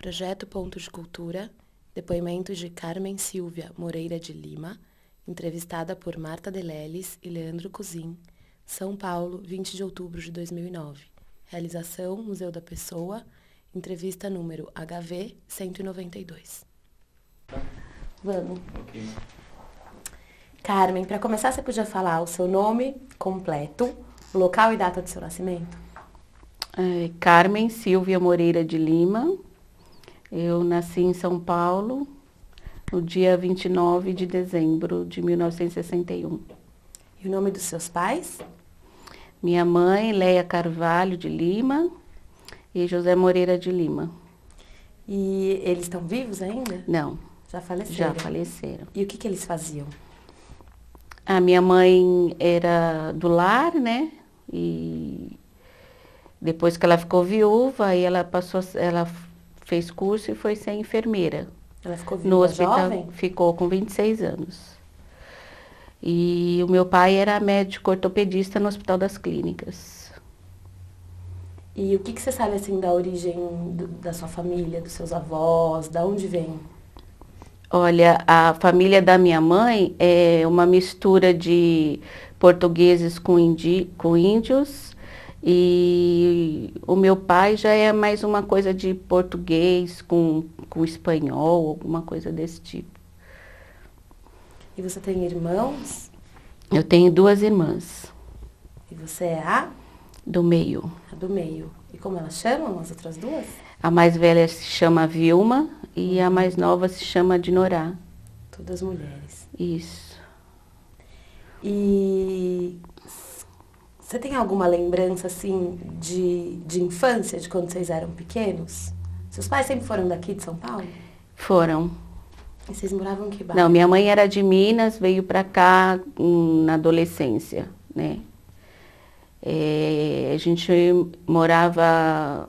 Projeto Ponto de Cultura, depoimentos de Carmen Silvia Moreira de Lima, entrevistada por Marta Deleles e Leandro Cozin, São Paulo, 20 de outubro de 2009. Realização Museu da Pessoa, entrevista número HV 192. Vamos. Ok. Carmen, para começar, você podia falar o seu nome completo, o local e data do seu nascimento? Carmen Silvia Moreira de Lima. Eu nasci em São Paulo no dia 29 de dezembro de 1961. E o nome dos seus pais? Minha mãe, Leia Carvalho de Lima, e José Moreira de Lima. E eles estão vivos ainda? Não, Já faleceram? já faleceram. E o que eles faziam? A minha mãe era do lar, né? E depois que ela ficou viúva, aí ela fez curso e foi ser enfermeira. Ela ficou No viúva hospital, jovem? ficou com 26 anos. E o meu pai era médico ortopedista no Hospital das Clínicas. E o que você sabe, assim, da origem da sua família, dos seus avós, da onde vem? Olha, a família da minha mãe é uma mistura de portugueses com índios, e o meu pai já é mais uma coisa de português com espanhol, alguma coisa desse tipo. E você tem irmãos? Eu tenho 2 irmãs, E você é a do meio. do meio. E como elas chamam, as outras duas? A mais velha se chama Vilma e a mais nova se chama Dinorá. Todas mulheres. Isso. E você tem alguma lembrança, assim, de infância, de quando vocês eram pequenos? Seus pais sempre foram daqui de São Paulo? Foram. E vocês moravam em que bairro? Não, minha mãe era de Minas, veio para cá na adolescência, né? A gente morava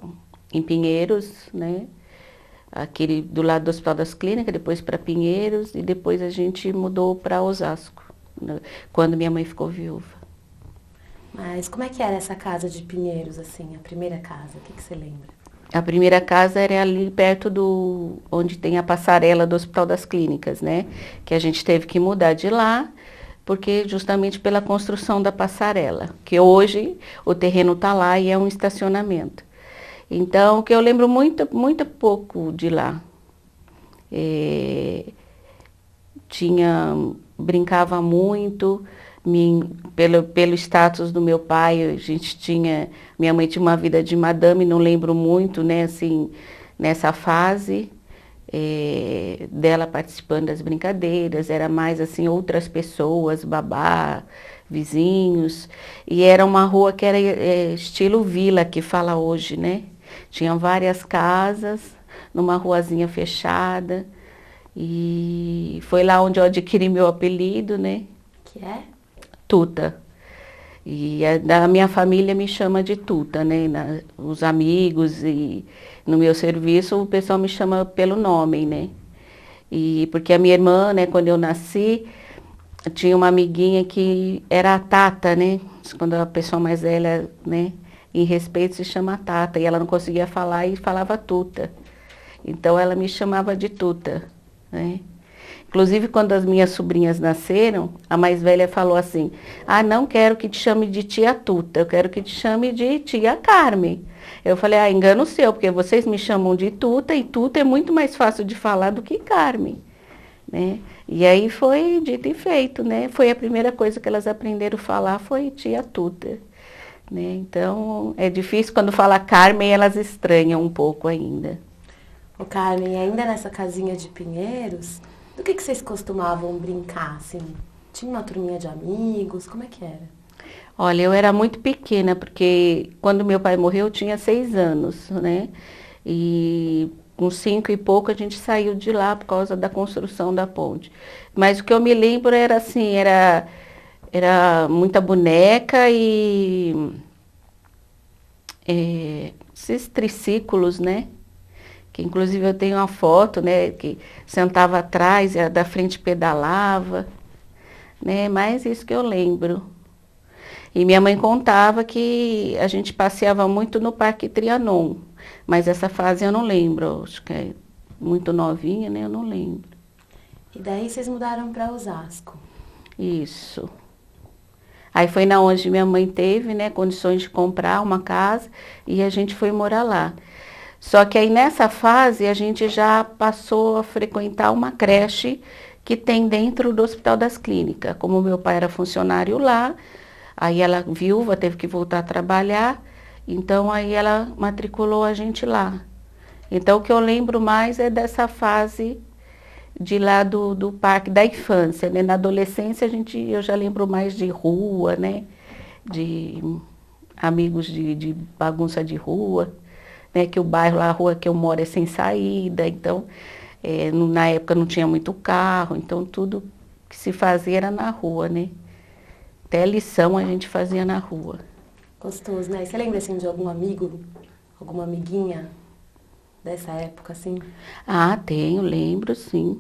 em Pinheiros, né? Aquele do lado do Hospital das Clínicas, depois para Pinheiros e depois a gente mudou para Osasco, né? Quando minha mãe ficou viúva. Mas como é que era essa casa de Pinheiros, assim, a primeira casa? O que você lembra? A primeira casa era ali perto onde tem a passarela do Hospital das Clínicas, né? Que a gente teve que mudar de lá, porque justamente pela construção da passarela, que hoje o terreno está lá e é um estacionamento. Então, o que eu lembro muito pouco de lá. Brincava muito, pelo status do meu pai, minha mãe tinha uma vida de madame, não lembro muito, né, assim, nessa fase, dela participando das brincadeiras, era mais assim, outras pessoas, babá, vizinhos, e era uma rua que era estilo vila, que fala hoje, né? Tinham várias casas, numa ruazinha fechada, e foi lá onde eu adquiri meu apelido, né? Que é? Tuta. E da minha família me chama de Tuta, né? Os amigos e no meu serviço o pessoal me chama pelo nome, né? E porque a minha irmã, né, quando eu nasci, tinha uma amiguinha que era a Tata, né? Quando a pessoa mais velha, né, em respeito se chama Tata, e ela não conseguia falar e falava Tuta. Então ela me chamava de Tuta, né? Inclusive, quando as minhas sobrinhas nasceram, a mais velha falou assim, não quero que te chame de tia Tuta, eu quero que te chame de tia Carmen. Eu falei, engano seu, porque vocês me chamam de Tuta, e Tuta é muito mais fácil de falar do que Carmen, né? E aí foi dito e feito, né? Foi a primeira coisa que elas aprenderam a falar, foi tia Tuta, né? Então, é difícil quando fala Carmen, elas estranham um pouco ainda. Ô Carmen, ainda nessa casinha de Pinheiros, do que vocês costumavam brincar, assim? Tinha uma turminha de amigos? Como é que era? Olha, eu era muito pequena, porque quando meu pai morreu eu tinha 6 anos, né? E com 5 e pouco a gente saiu de lá por causa da construção da ponte. Mas o que eu me lembro era assim, era muita boneca e esses triciclos, né? Que inclusive eu tenho uma foto, né, que sentava atrás e a da frente pedalava, né, mas isso que eu lembro. E minha mãe contava que a gente passeava muito no Parque Trianon. Mas essa fase eu não lembro, acho que é muito novinha, né? Eu não lembro. E daí vocês mudaram para Osasco. Isso. Aí foi na onde minha mãe teve, né, condições de comprar uma casa e a gente foi morar lá. Só que aí nessa fase a gente já passou a frequentar uma creche que tem dentro do Hospital das Clínicas. Como meu pai era funcionário lá, aí ela viúva teve que voltar a trabalhar, então aí ela matriculou a gente lá. Então o que eu lembro mais é dessa fase de lá do parque da infância, né? Na adolescência eu já lembro mais de rua, né? De amigos de bagunça de rua, né? Que o bairro, a rua que eu moro é sem saída, então na época não tinha muito carro, então tudo que se fazia era na rua, né? Até lição a gente fazia na rua. Gostoso, né? E você lembra, assim, de algum amigo, alguma amiguinha dessa época, assim? Ah, tenho, lembro, sim.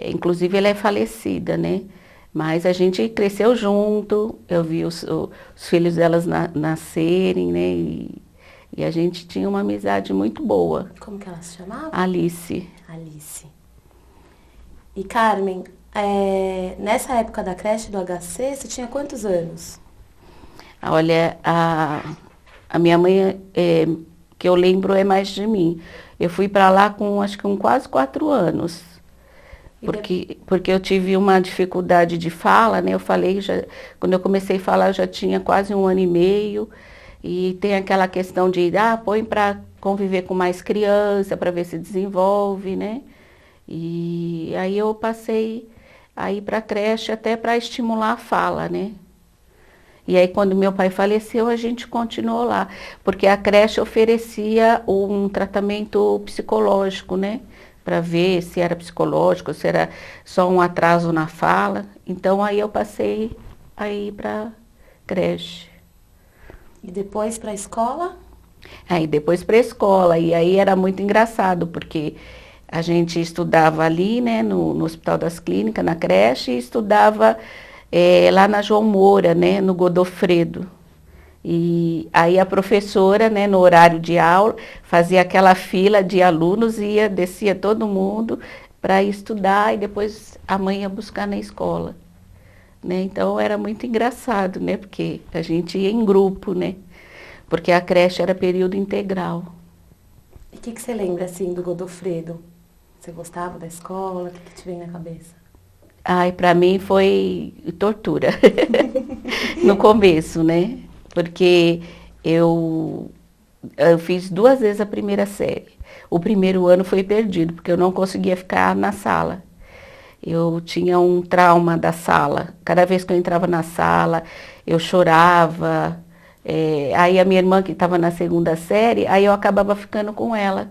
Inclusive ela é falecida, né? Mas a gente cresceu junto, eu vi os filhos delas nascerem, né? E a gente tinha uma amizade muito boa. Como que ela se chamava? Alice. Alice. E Carmen, nessa época da creche do HC, você tinha quantos anos? Olha, a minha mãe, que eu lembro, é mais de mim. Eu fui para lá acho que com quase 4 anos. Porque eu tive uma dificuldade de fala, né? Eu falei, quando eu comecei a falar, eu já tinha quase 1 ano e meio. E tem aquela questão de, põe para conviver com mais criança, para ver se desenvolve, né? E aí eu passei a ir para a creche até para estimular a fala, né? E aí quando meu pai faleceu, a gente continuou lá. Porque a creche oferecia um tratamento psicológico, né? Para ver se era psicológico, se era só um atraso na fala. Então aí eu passei a ir para a creche. E depois para a escola? Aí depois para a escola. E aí era muito engraçado, porque a gente estudava ali, né, no Hospital das Clínicas, na creche, e estudava lá na João Moura, né, no Godofredo. E aí a professora, né, no horário de aula, fazia aquela fila de alunos, descia todo mundo para estudar e depois a mãe ia buscar na escola. Né? Então era muito engraçado, né? Porque a gente ia em grupo, né? Porque a creche era período integral. E o que você lembra, assim, do Godofredo? Você gostava da escola? O que te vem na cabeça? Ai, para mim foi tortura. No começo, né? Porque eu fiz 2 vezes a primeira série. O primeiro ano foi perdido, porque eu não conseguia ficar na sala. Eu tinha um trauma da sala. Cada vez que eu entrava na sala, eu chorava. Aí a minha irmã, que estava na 2ª série, aí eu acabava ficando com ela.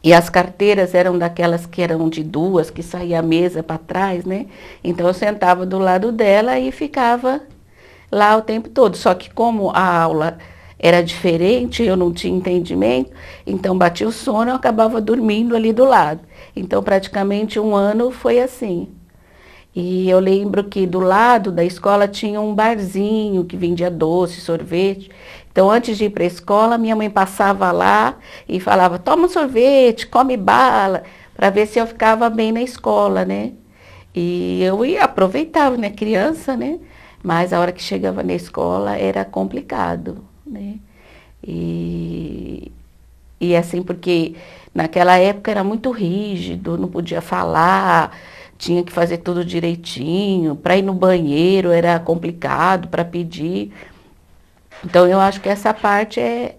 E as carteiras eram daquelas que eram de 2, que saía a mesa para trás, né? Então eu sentava do lado dela e ficava lá o tempo todo. Só que como a aula era diferente, eu não tinha entendimento, então batia o sono e eu acabava dormindo ali do lado. Então praticamente 1 ano foi assim. E eu lembro que do lado da escola tinha um barzinho que vendia doce, sorvete. Então antes de ir para a escola, minha mãe passava lá e falava, toma um sorvete, come bala, para ver se eu ficava bem na escola, né? E eu aproveitava, né, criança, né? Mas a hora que chegava na escola era complicado, né? E assim, porque naquela época era muito rígido, não podia falar, tinha que fazer tudo direitinho, para ir no banheiro era complicado, para pedir. Então eu acho que essa parte é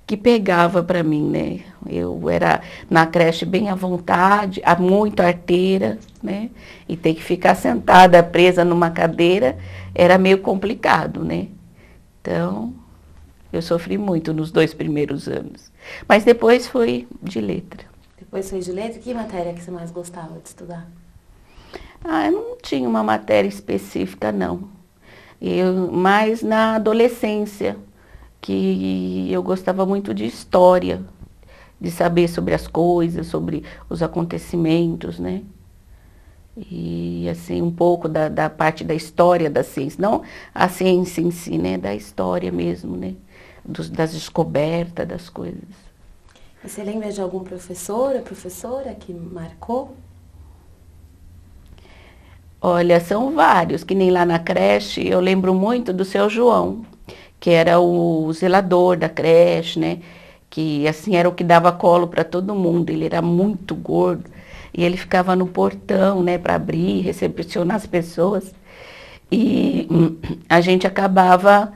que pegava para mim, né? Eu era na creche bem à vontade, muito arteira, né? E ter que ficar sentada, presa numa cadeira, era meio complicado, né? Então, eu sofri muito nos 2 primeiros anos. Mas depois foi de letra. Depois foi de letra? Que matéria que você mais gostava de estudar? Eu não tinha uma matéria específica, não. Mais na adolescência, que eu gostava muito de história, de saber sobre as coisas, sobre os acontecimentos, né? E assim, um pouco da parte da história da ciência, não a ciência em si, né? Da história mesmo, né? das descobertas das coisas. E você lembra de algum professor ou professora que marcou? Olha, são vários, que nem lá na creche, eu lembro muito do seu João, que era o zelador da creche, né? Que assim era o que dava colo para todo mundo. Ele era muito gordo e ele ficava no portão, né, para abrir, recepcionar as pessoas. E a gente acabava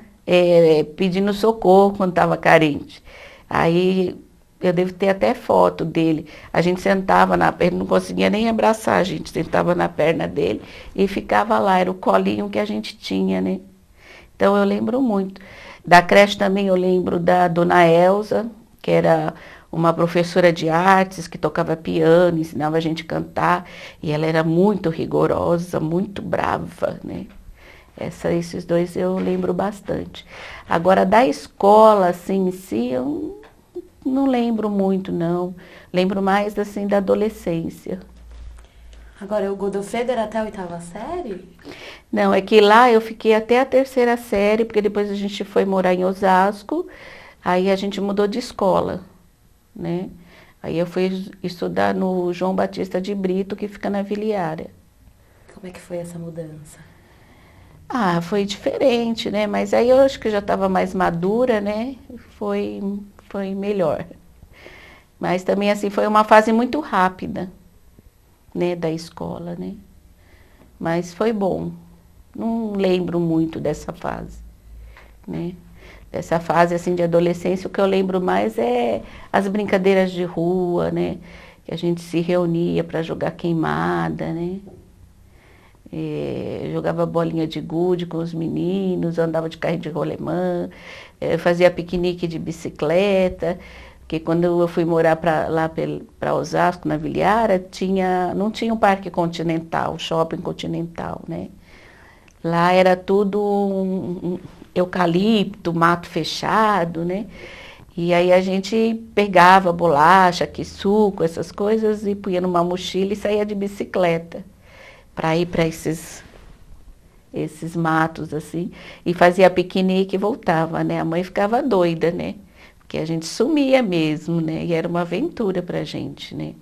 pedindo socorro quando estava carente. Aí eu devo ter até foto dele. A gente sentava na perna, não conseguia nem abraçar, a gente sentava na perna dele e ficava lá, era o colinho que a gente tinha, né? Então eu lembro muito. Da creche também eu lembro da dona Elza, que era uma professora de artes que tocava piano, ensinava a gente a cantar, e ela era muito rigorosa, muito brava, né? Esses dois eu lembro bastante. Agora, da escola, assim, em si, eu não lembro muito, não. Lembro mais, assim, da adolescência. Agora, o Godofredo era até a 8ª série? Não, é que lá eu fiquei até a 3ª série, porque depois a gente foi morar em Osasco, aí a gente mudou de escola, né? Aí eu fui estudar no João Batista de Brito, que fica na Vila Iara. Como é que foi essa mudança? Ah, foi diferente, né? Mas aí eu acho que já estava mais madura, né? Foi melhor. Mas também, assim, foi uma fase muito rápida, né, da escola, né? Mas foi bom. Não lembro muito dessa fase, né? Dessa fase, assim, de adolescência, o que eu lembro mais é as brincadeiras de rua, né? Que a gente se reunia para jogar queimada, né? Jogava bolinha de gude com os meninos, andava de carrinho de rolemã, fazia piquenique de bicicleta, porque quando eu fui morar para Osasco, na Vila Iara, não tinha um parque continental, shopping continental, né? Lá era tudo eucalipto, mato fechado, né? E aí a gente pegava bolacha, suco, essas coisas, e punha numa mochila e saía de bicicleta para ir para esses matos assim, e fazia piquenique e voltava, né? A mãe ficava doida, né? Porque a gente sumia mesmo, né? E era uma aventura para a gente, né?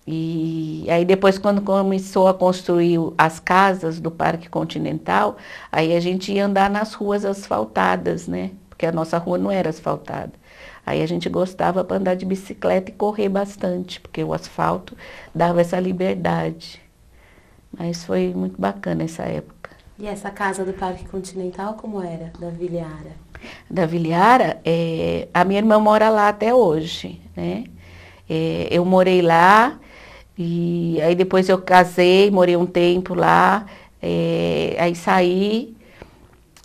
E aí depois, quando começou a construir as casas do Parque Continental, aí a gente ia andar nas ruas asfaltadas, né? Porque a nossa rua não era asfaltada. Aí a gente gostava para andar de bicicleta e correr bastante, porque o asfalto dava essa liberdade. Mas foi muito bacana essa época. E essa casa do Parque Continental, como era, da Vila Iara? Da Vila Iara, a minha irmã mora lá até hoje, né? Eu morei lá e aí depois eu casei, morei um tempo lá, aí saí.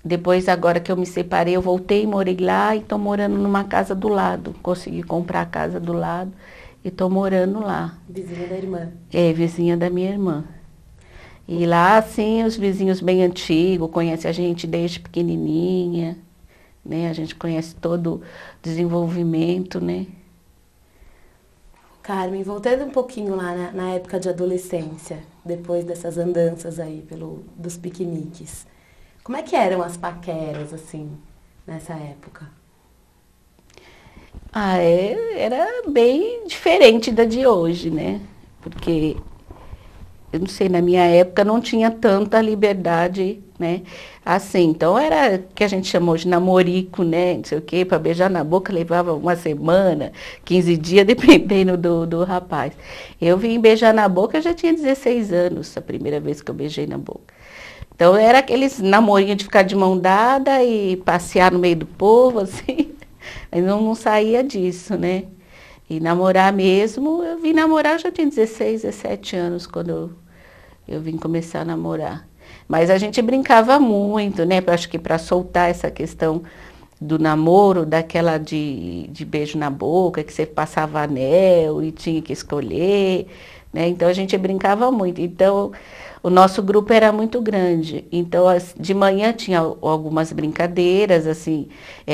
Depois, agora que eu me separei, eu voltei, morei lá e estou morando numa casa do lado. Consegui comprar a casa do lado e estou morando lá. Vizinha da irmã? Vizinha da minha irmã. E lá, assim, os vizinhos bem antigos, conhecem a gente desde pequenininha, né? A gente conhece todo o desenvolvimento, né? Carmen, voltando um pouquinho lá na época de adolescência, depois dessas andanças aí dos piqueniques, como é que eram as paqueras, assim, nessa época? Era bem diferente da de hoje, né? Porque eu não sei, na minha época não tinha tanta liberdade, né? Assim, então era que a gente chamou de namorico, né? Não sei o quê, para beijar na boca levava uma semana, 15 dias, dependendo do rapaz. Eu vim beijar na boca, eu já tinha 16 anos, a primeira vez que eu beijei na boca. Então era aqueles namorinhos de ficar de mão dada e passear no meio do povo, assim. Mas não saía disso, né? E namorar mesmo, eu vim namorar, eu já tinha 16, 17 anos quando eu vim começar a namorar. Mas a gente brincava muito, né? Acho que para soltar essa questão do namoro, daquela de beijo na boca, que você passava anel e tinha que escolher, né? Então a gente brincava muito. Então o nosso grupo era muito grande. Então de manhã tinha algumas brincadeiras, assim,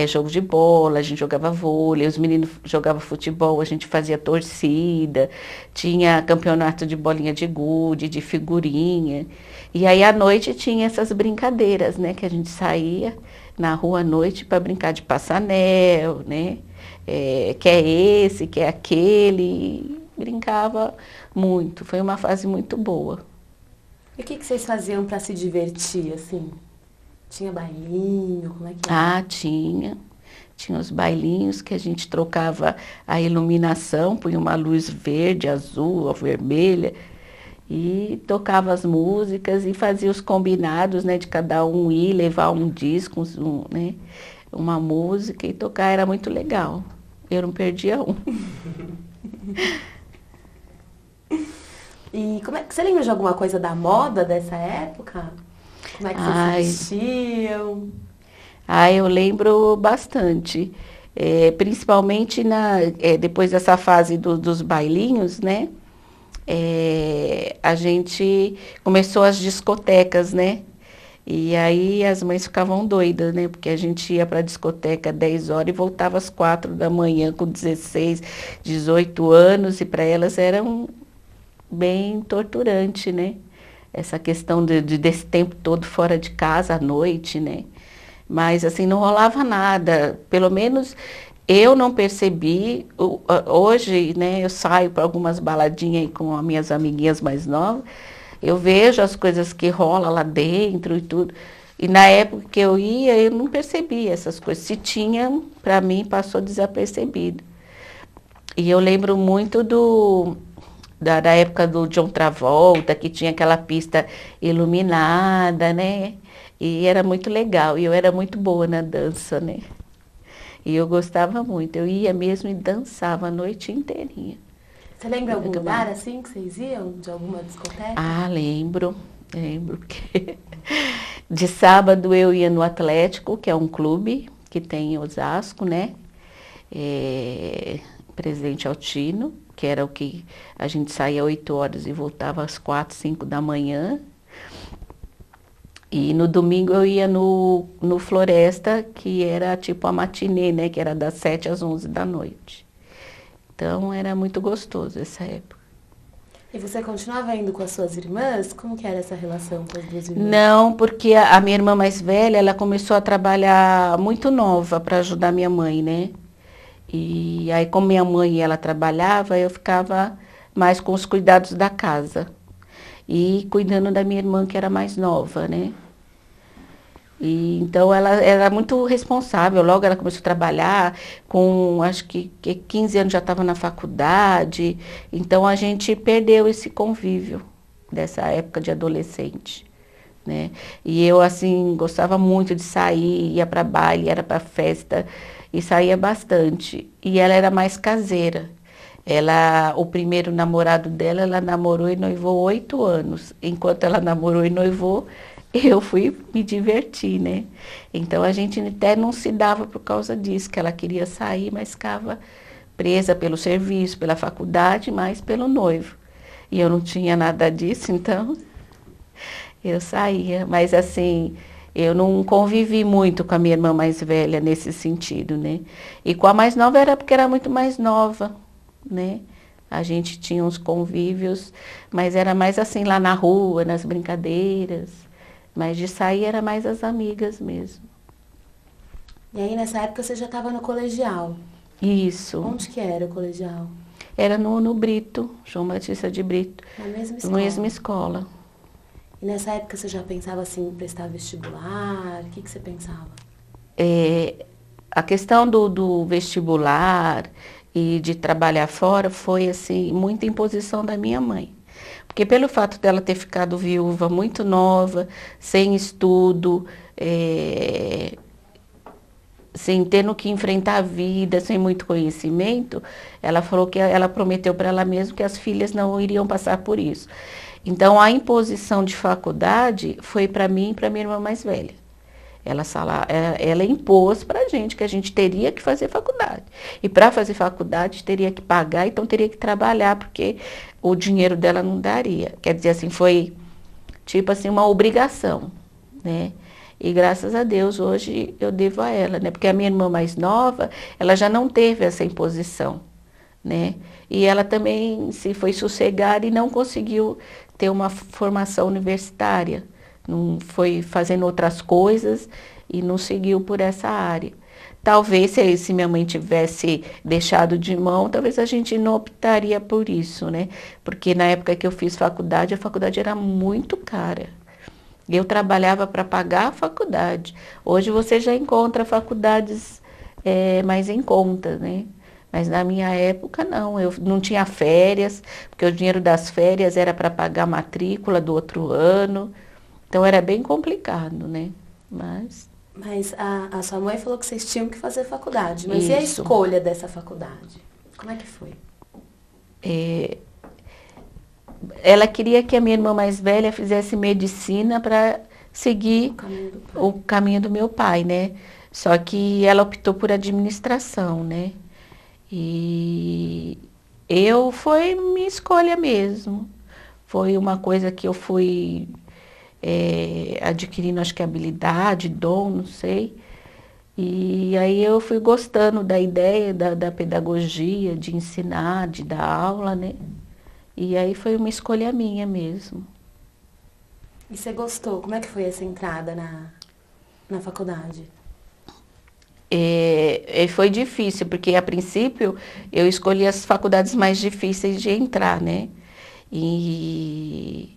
jogo de bola, a gente jogava vôlei, os meninos jogavam futebol, a gente fazia torcida, tinha campeonato de bolinha de gude, de figurinha. E aí à noite tinha essas brincadeiras, né? Que a gente saía, na rua à noite para brincar de passanel, né? Quer esse, quer aquele. E brincava muito. Foi uma fase muito boa. E o que vocês faziam para se divertir, assim? Tinha bailinho, como é que era? Ah, tinha. Tinha os bailinhos que a gente trocava a iluminação, punha uma luz verde, azul ou vermelha, e tocava as músicas e fazia os combinados, né, de cada um ir levar um disco, né, uma música e tocar, era muito legal. Eu não perdia um. E você lembra de alguma coisa da moda dessa época? Como é que Ai, vocês se vestiam? eu lembro bastante. Principalmente depois dessa fase dos bailinhos, né? A gente começou as discotecas, né? E aí as mães ficavam doidas, né? Porque a gente ia para a discoteca 10 horas e voltava às 4 da manhã com 16, 18 anos, e para elas era bem torturante, né? Essa questão desse tempo todo fora de casa à noite, né? Mas assim, não rolava nada. Pelo menos eu não percebi. Hoje, né, eu saio para algumas baladinhas aí com as minhas amiguinhas mais novas. Eu vejo as coisas que rolam lá dentro e tudo. E na época que eu ia, eu não percebia essas coisas. Se tinha, para mim, passou desapercebido. E eu lembro muito da época do John Travolta, que tinha aquela pista iluminada, né? E era muito legal. E eu era muito boa na dança, né? E eu gostava muito. Eu ia mesmo e dançava a noite inteirinha. Você lembra algum Muito lugar bom. assim que vocês iam? De alguma discoteca? Ah, lembro, porque de sábado eu ia no Atlético, que é um clube que tem em Osasco, né? Presidente Altino, que era o que a gente saía 8 horas e voltava às 4, 5 da manhã. E no domingo eu ia no Floresta, que era tipo a matinê, né? Que era das 7 às 11 da noite. Então era muito gostoso essa época. E você continuava indo com as suas irmãs? Como que era essa relação com as duas irmãs? Não, porque a minha irmã mais velha, ela começou a trabalhar muito nova para ajudar minha mãe, né? E aí, como minha mãe ela trabalhava, eu ficava mais com os cuidados da casa. E cuidando da minha irmã, que era mais nova, né? E, então, ela era muito responsável. Logo, ela começou a trabalhar, com acho que 15 anos já estava na faculdade. Então, a gente perdeu esse convívio dessa época de adolescente, né? E eu, assim, gostava muito de sair, ia para baile, era para festa, e saía bastante. E ela era mais caseira. O primeiro namorado dela, ela namorou e noivou 8 anos. Enquanto ela namorou e noivou, eu fui me divertir, né? Então a gente até não se dava por causa disso, que ela queria sair, mas ficava presa pelo serviço, pela faculdade, mas pelo noivo. E eu não tinha nada disso, então eu saía. Mas assim, eu não convivi muito com a minha irmã mais velha nesse sentido, né? E com a mais nova era porque era muito mais nova, né? A gente tinha uns convívios, mas era mais assim lá na rua, nas brincadeiras. Mas de sair era mais as amigas mesmo. E aí, nessa época, você já estava no colegial. Isso. Onde que era o colegial? Era no Brito, João Batista de Brito. Na mesma Na escola? mesma escola. E nessa época, você já pensava assim, em prestar vestibular? O que você pensava? A questão do vestibular e de trabalhar fora foi assim, muita imposição da minha mãe. Porque pelo fato dela ter ficado viúva muito nova, sem estudo, sem tendo que enfrentar a vida, sem muito conhecimento, ela falou que ela prometeu para ela mesma que as filhas não iriam passar por isso. Então a imposição de faculdade foi para mim e para minha irmã mais velha. Ela impôs para a gente que a gente teria que fazer faculdade. E para fazer faculdade teria que pagar, então teria que trabalhar, porque o dinheiro dela não daria. Quer dizer assim, foi tipo assim, uma obrigação, né? E graças a Deus hoje eu devo a ela, né? Porque a minha irmã mais nova, ela já não teve essa imposição, né? E ela também se foi sossegar e não conseguiu ter uma formação universitária, não foi fazendo outras coisas e não seguiu por essa área. Talvez se minha mãe tivesse deixado de mão, talvez a gente não optaria por isso, né? Porque na época que eu fiz faculdade, a faculdade era muito cara. Eu trabalhava para pagar a faculdade. Hoje você já encontra faculdades mais em conta, né? Mas na minha época não, eu não tinha férias, porque o dinheiro das férias era para pagar a matrícula do outro ano. Então era bem complicado, né? Mas Mas a sua mãe falou que vocês tinham que fazer faculdade. Mas e a isso. escolha dessa faculdade? Como é que foi? É, ela queria que a minha irmã mais velha fizesse medicina para seguir O caminho do pai. o caminho do meu pai, né? Só que ela optou por administração, né? E foi minha escolha mesmo. Foi uma coisa que eu fui adquirindo, acho que habilidade, dom, não sei. E aí eu fui gostando da ideia da pedagogia, de ensinar, de dar aula, né? E aí foi uma escolha minha mesmo. E você gostou? Como é que foi essa entrada na faculdade? Foi difícil, porque a princípio eu escolhi as faculdades mais difíceis de entrar, né? E,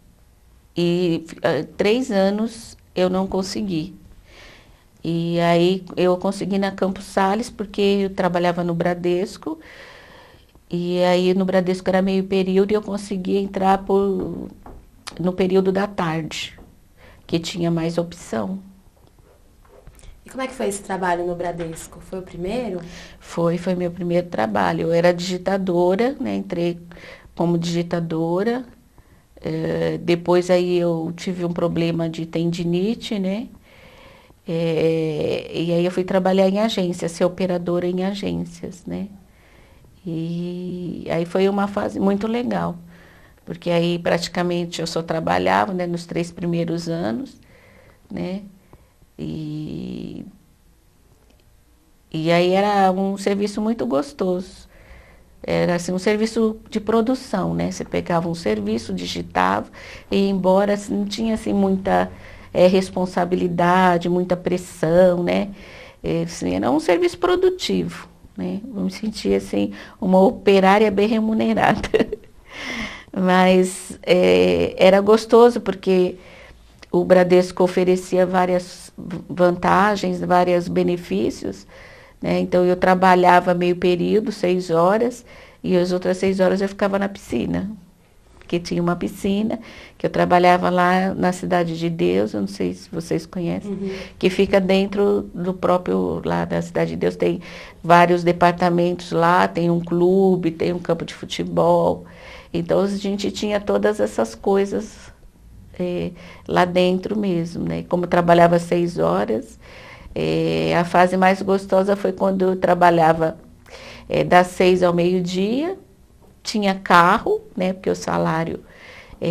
3 anos eu não consegui. E aí eu consegui na Campos Sales, porque eu trabalhava no Bradesco, e aí no Bradesco era meio período e eu consegui entrar no período da tarde, que tinha mais opção. E como é que foi esse trabalho no Bradesco? Foi o primeiro? Foi meu primeiro trabalho. Eu era digitadora, né? Entrei como digitadora. Depois aí eu tive um problema de tendinite, né? E aí eu fui trabalhar em agência, ser operadora em agências, né? E aí foi uma fase muito legal, porque aí praticamente eu só trabalhava, né, nos 3 primeiros anos, né? E, e aí era um serviço muito gostoso. Era assim, um serviço de produção, né? Você pegava um serviço, digitava e ia embora, assim, não tinha assim muita responsabilidade, muita pressão, né? Assim, era um serviço produtivo, né? Eu me sentia assim, uma operária bem remunerada. Mas era gostoso porque o Bradesco oferecia várias vantagens, vários benefícios, né? Então eu trabalhava meio período, 6 horas, e as outras 6 horas eu ficava na piscina. Porque tinha uma piscina, que eu trabalhava lá na Cidade de Deus, eu não sei se vocês conhecem, que fica dentro do próprio, lá da Cidade de Deus, tem vários departamentos lá, tem um clube, tem um campo de futebol. Então a gente tinha todas essas coisas lá dentro mesmo, né? Como eu trabalhava 6 horas, a fase mais gostosa foi quando eu trabalhava das 6 ao meio-dia, tinha carro, né? Porque o salário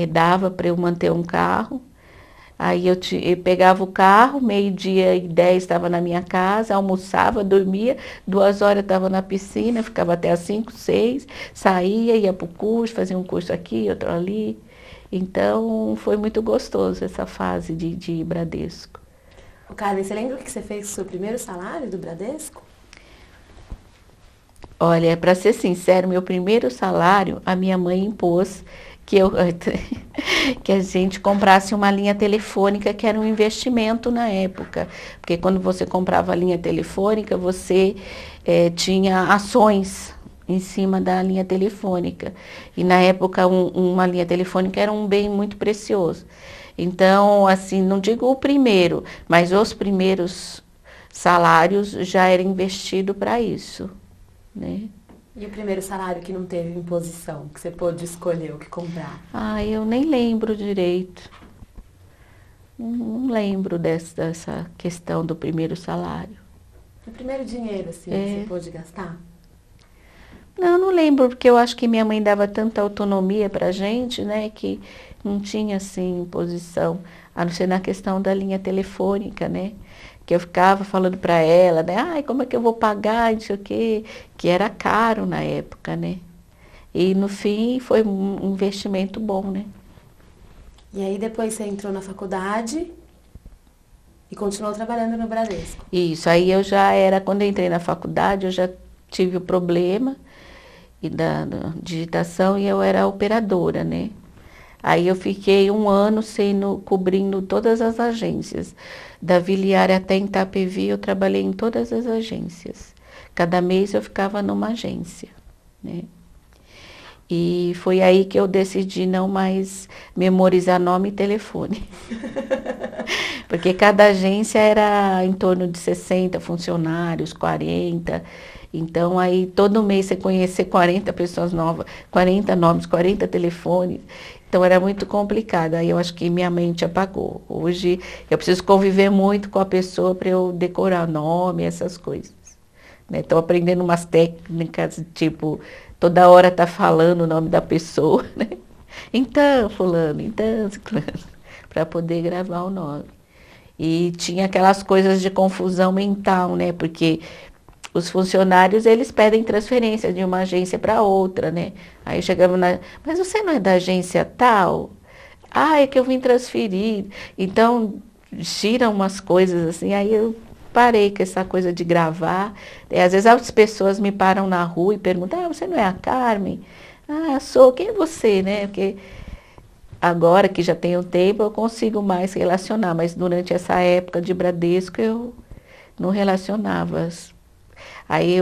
dava para eu manter um carro. Aí eu pegava o carro, 12:10 estava na minha casa, almoçava, dormia, 2 horas estava na piscina, ficava até às 5, 6, saía, ia para o curso, fazia um curso aqui, outro ali. Então foi muito gostoso essa fase de Bradesco. Carmen, você lembra o que você fez com o seu primeiro salário do Bradesco? Olha, para ser sincero, meu primeiro salário, a minha mãe impôs que a gente comprasse uma linha telefônica, que era um investimento na época. Porque quando você comprava a linha telefônica, você tinha ações em cima da linha telefônica. E na época uma linha telefônica era um bem muito precioso. Então, assim, não digo o primeiro, mas os primeiros salários já era investido para isso, né? E o primeiro salário que não teve imposição, que você pôde escolher o que comprar? Ah, eu nem lembro direito. Não lembro dessa questão do primeiro salário. O primeiro dinheiro, assim, que você pôde gastar? Não lembro, porque eu acho que minha mãe dava tanta autonomia pra gente, né, que não tinha, assim, imposição, a não ser na questão da linha telefônica, né, que eu ficava falando para ela, né, ai, como é que eu vou pagar, não sei o quê, que era caro na época, né. E no fim foi um investimento bom, né. E aí depois você entrou na faculdade e continuou trabalhando no Bradesco. Isso, aí eu já era, quando eu entrei na faculdade, eu já tive o problema da digitação e eu era operadora, né? Aí eu fiquei um ano cobrindo todas as agências. Da Viliara até em Itapevi, eu trabalhei em todas as agências. Cada mês eu ficava numa agência, né? E foi aí que eu decidi não mais memorizar nome e telefone. Porque cada agência era em torno de 60 funcionários, 40. Então, aí todo mês você conhecer 40 pessoas novas, 40 nomes, 40 telefones. Então, era muito complicado. Aí eu acho que minha mente apagou. Hoje, eu preciso conviver muito com a pessoa para eu decorar nome, essas coisas. Estou aprendendo umas técnicas, tipo, toda hora tá falando o nome da pessoa, né? Então, fulano, então, ciclano, para poder gravar o nome. E tinha aquelas coisas de confusão mental, né? Porque os funcionários, eles pedem transferência de uma agência para outra, né? Aí eu chegava mas você não é da agência tal? Ah, é que eu vim transferir. Então, giram umas coisas assim, aí eu parei com essa coisa de gravar. E, às vezes as pessoas me param na rua e perguntam, você não é a Carmen? Ah, sou, quem é você, né? Porque agora que já tenho tempo, eu consigo mais relacionar, mas durante essa época de Bradesco eu não relacionava. Aí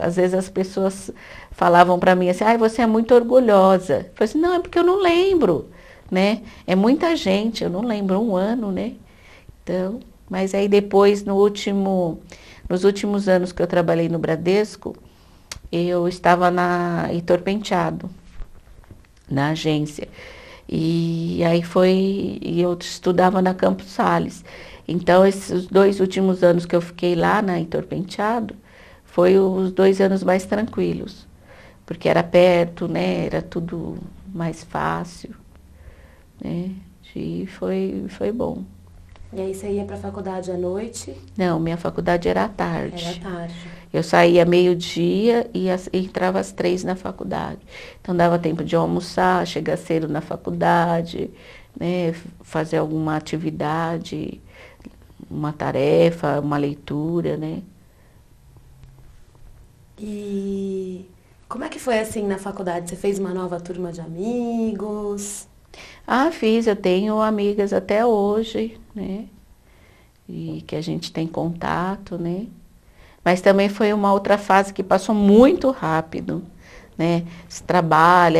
às vezes as pessoas falavam para mim assim, você é muito orgulhosa. Eu falei assim, não, é porque eu não lembro, né? É muita gente, eu não lembro um ano, né? Então, mas aí depois, nos últimos anos que eu trabalhei no Bradesco, eu estava na Heitor Penteado, na agência. E aí e eu estudava na Campos Sales. Então, esses 2 últimos anos que eu fiquei lá na Heitor Penteado, foi os 2 anos mais tranquilos, porque era perto, né? Era tudo mais fácil, né? E foi bom. E aí você ia para a faculdade à noite? Não, minha faculdade era à tarde. Era tarde. Eu saía meio-dia e entrava às 3 na faculdade. Então dava tempo de almoçar, chegar cedo na faculdade, né? Fazer alguma atividade, uma tarefa, uma leitura, né? E como é que foi assim na faculdade? Você fez uma nova turma de amigos? Ah, fiz, eu tenho amigas até hoje, né? E que a gente tem contato, né? Mas também foi uma outra fase que passou muito rápido, né? Se trabalha,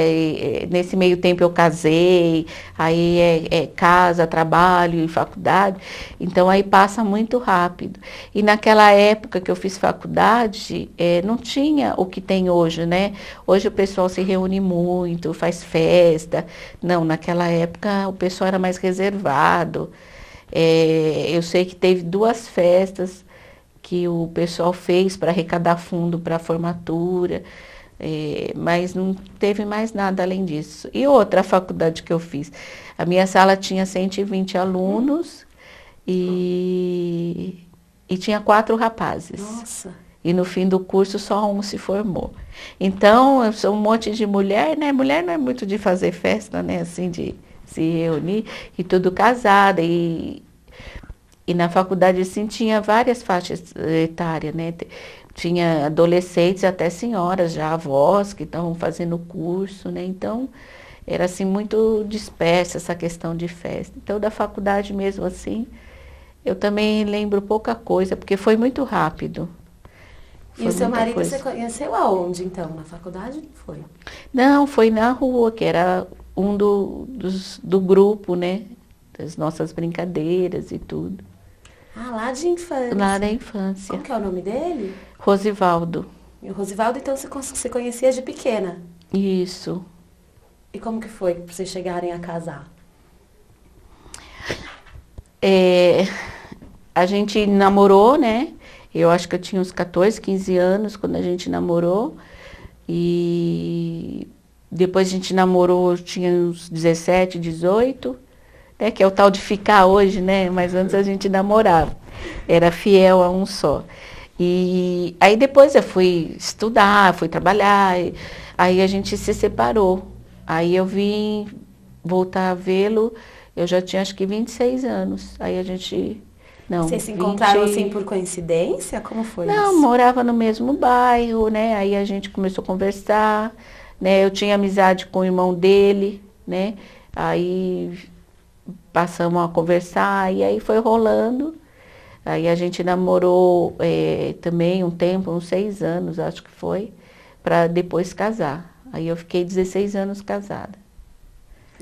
nesse meio tempo eu casei, aí casa, trabalho e faculdade, então aí passa muito rápido. E naquela época que eu fiz faculdade, não tinha o que tem hoje, né? Hoje o pessoal se reúne muito, faz festa. Não, naquela época o pessoal era mais reservado. Eu sei que teve 2 festas que o pessoal fez para arrecadar fundo para a formatura, mas não teve mais nada além disso. E outra faculdade que eu fiz, a minha sala tinha 120 alunos e tinha 4 rapazes. Nossa. E no fim do curso só um se formou. Então, eu sou um monte de mulher, né? Mulher não é muito de fazer festa, né? Assim, de se reunir, e tudo casada. E na faculdade, assim, tinha várias faixas etárias, né? Tinha adolescentes até senhoras, já avós, que estavam fazendo o curso, né? Então, era, assim, muito dispersa essa questão de festa. Então, da faculdade mesmo, assim, eu também lembro pouca coisa, porque foi muito rápido. E o seu marido você conheceu aonde, então? Na faculdade? Foi? Não, foi na rua, que era um do grupo, né? Das nossas brincadeiras e tudo. Ah, lá de infância. Lá da infância. Como que é o nome dele? Rosivaldo. E o Rosivaldo, então, você conhecia de pequena? Isso. E como que foi para vocês chegarem a casar? A gente namorou, né? Eu acho que eu tinha uns 14, 15 anos quando a gente namorou. E depois a gente namorou, eu tinha uns 17, 18. Né, que é o tal de ficar hoje, né? Mas antes a gente namorava. Era fiel a um só. E aí depois eu fui estudar, fui trabalhar, aí a gente se separou. Aí eu vim voltar a vê-lo, eu já tinha acho que 26 anos. Aí a gente, não, Vocês se 20. encontraram assim por coincidência? Como foi Não, isso? morava no mesmo bairro, né? Aí a gente começou a conversar, né? Eu tinha amizade com o irmão dele, né? Aí passamos a conversar e aí foi rolando. Aí a gente namorou também um tempo, uns 6 anos, acho que foi, para depois casar. Aí eu fiquei 16 anos casada,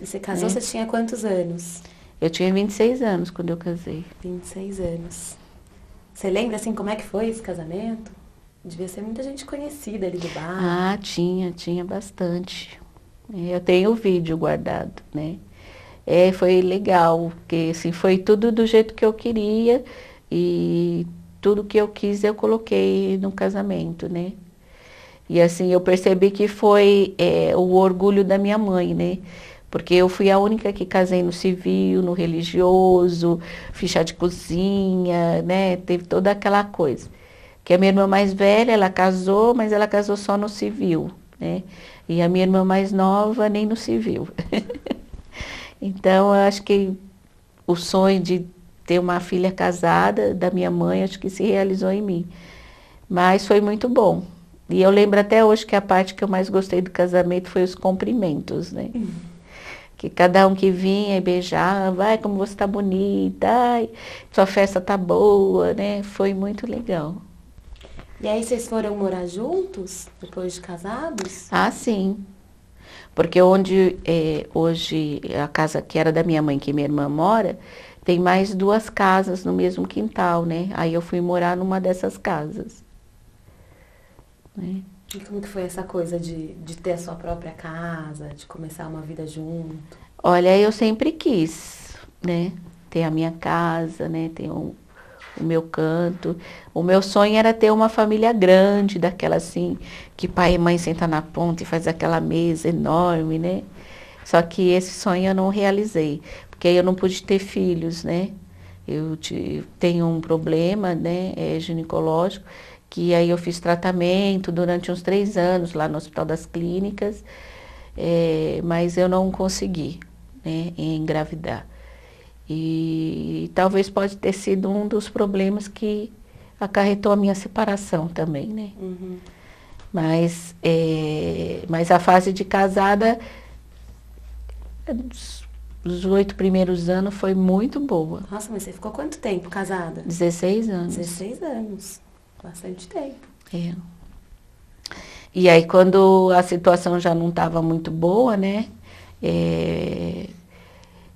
E você casou, né? você tinha quantos anos? Eu tinha 26 anos quando eu casei. 26 anos. Você lembra assim como é que foi esse casamento? Devia ser muita gente conhecida ali do bar. Ah, tinha bastante. Eu tenho o vídeo guardado, né? Foi legal, porque assim, foi tudo do jeito que eu queria e tudo que eu quis eu coloquei no casamento, né? E assim, eu percebi que foi o orgulho da minha mãe, né? Porque eu fui a única que casei no civil, no religioso, fiz chá de cozinha, né? Teve toda aquela coisa. Que a minha irmã mais velha, ela casou, mas ela casou só no civil, né? E a minha irmã mais nova, nem no civil. Então, eu acho que o sonho de ter uma filha casada da minha mãe, acho que se realizou em mim. Mas foi muito bom. E eu lembro até hoje que a parte que eu mais gostei do casamento foi os cumprimentos, né? Que cada um que vinha e beijava, ai, como você tá bonita, ai, sua festa tá boa, né? Foi muito legal. E aí vocês foram morar juntos depois de casados? Ah, sim. Porque onde hoje a casa que era da minha mãe, que minha irmã mora, tem mais 2 casas no mesmo quintal, né? Aí eu fui morar numa dessas casas, né? E como que foi essa coisa de ter a sua própria casa, de começar uma vida junto? Olha, eu sempre quis, né? Ter a minha casa, né? Ter o meu canto. O meu sonho era ter uma família grande, daquela assim, que pai e mãe sentam na ponta e faz aquela mesa enorme, né? Só que esse sonho eu não realizei, porque eu não pude ter filhos, né? Tenho um problema, né, ginecológico, que aí eu fiz tratamento durante uns 3 anos lá no Hospital das Clínicas, mas eu não consegui, né, engravidar. E talvez pode ter sido um dos problemas que acarretou a minha separação também, né? Uhum. Mas a fase de casada, os 8 primeiros anos foi muito boa. Nossa, mas você ficou quanto tempo casada? 16 anos. 16 anos. Bastante tempo. É. E aí quando a situação já não estava muito boa, né?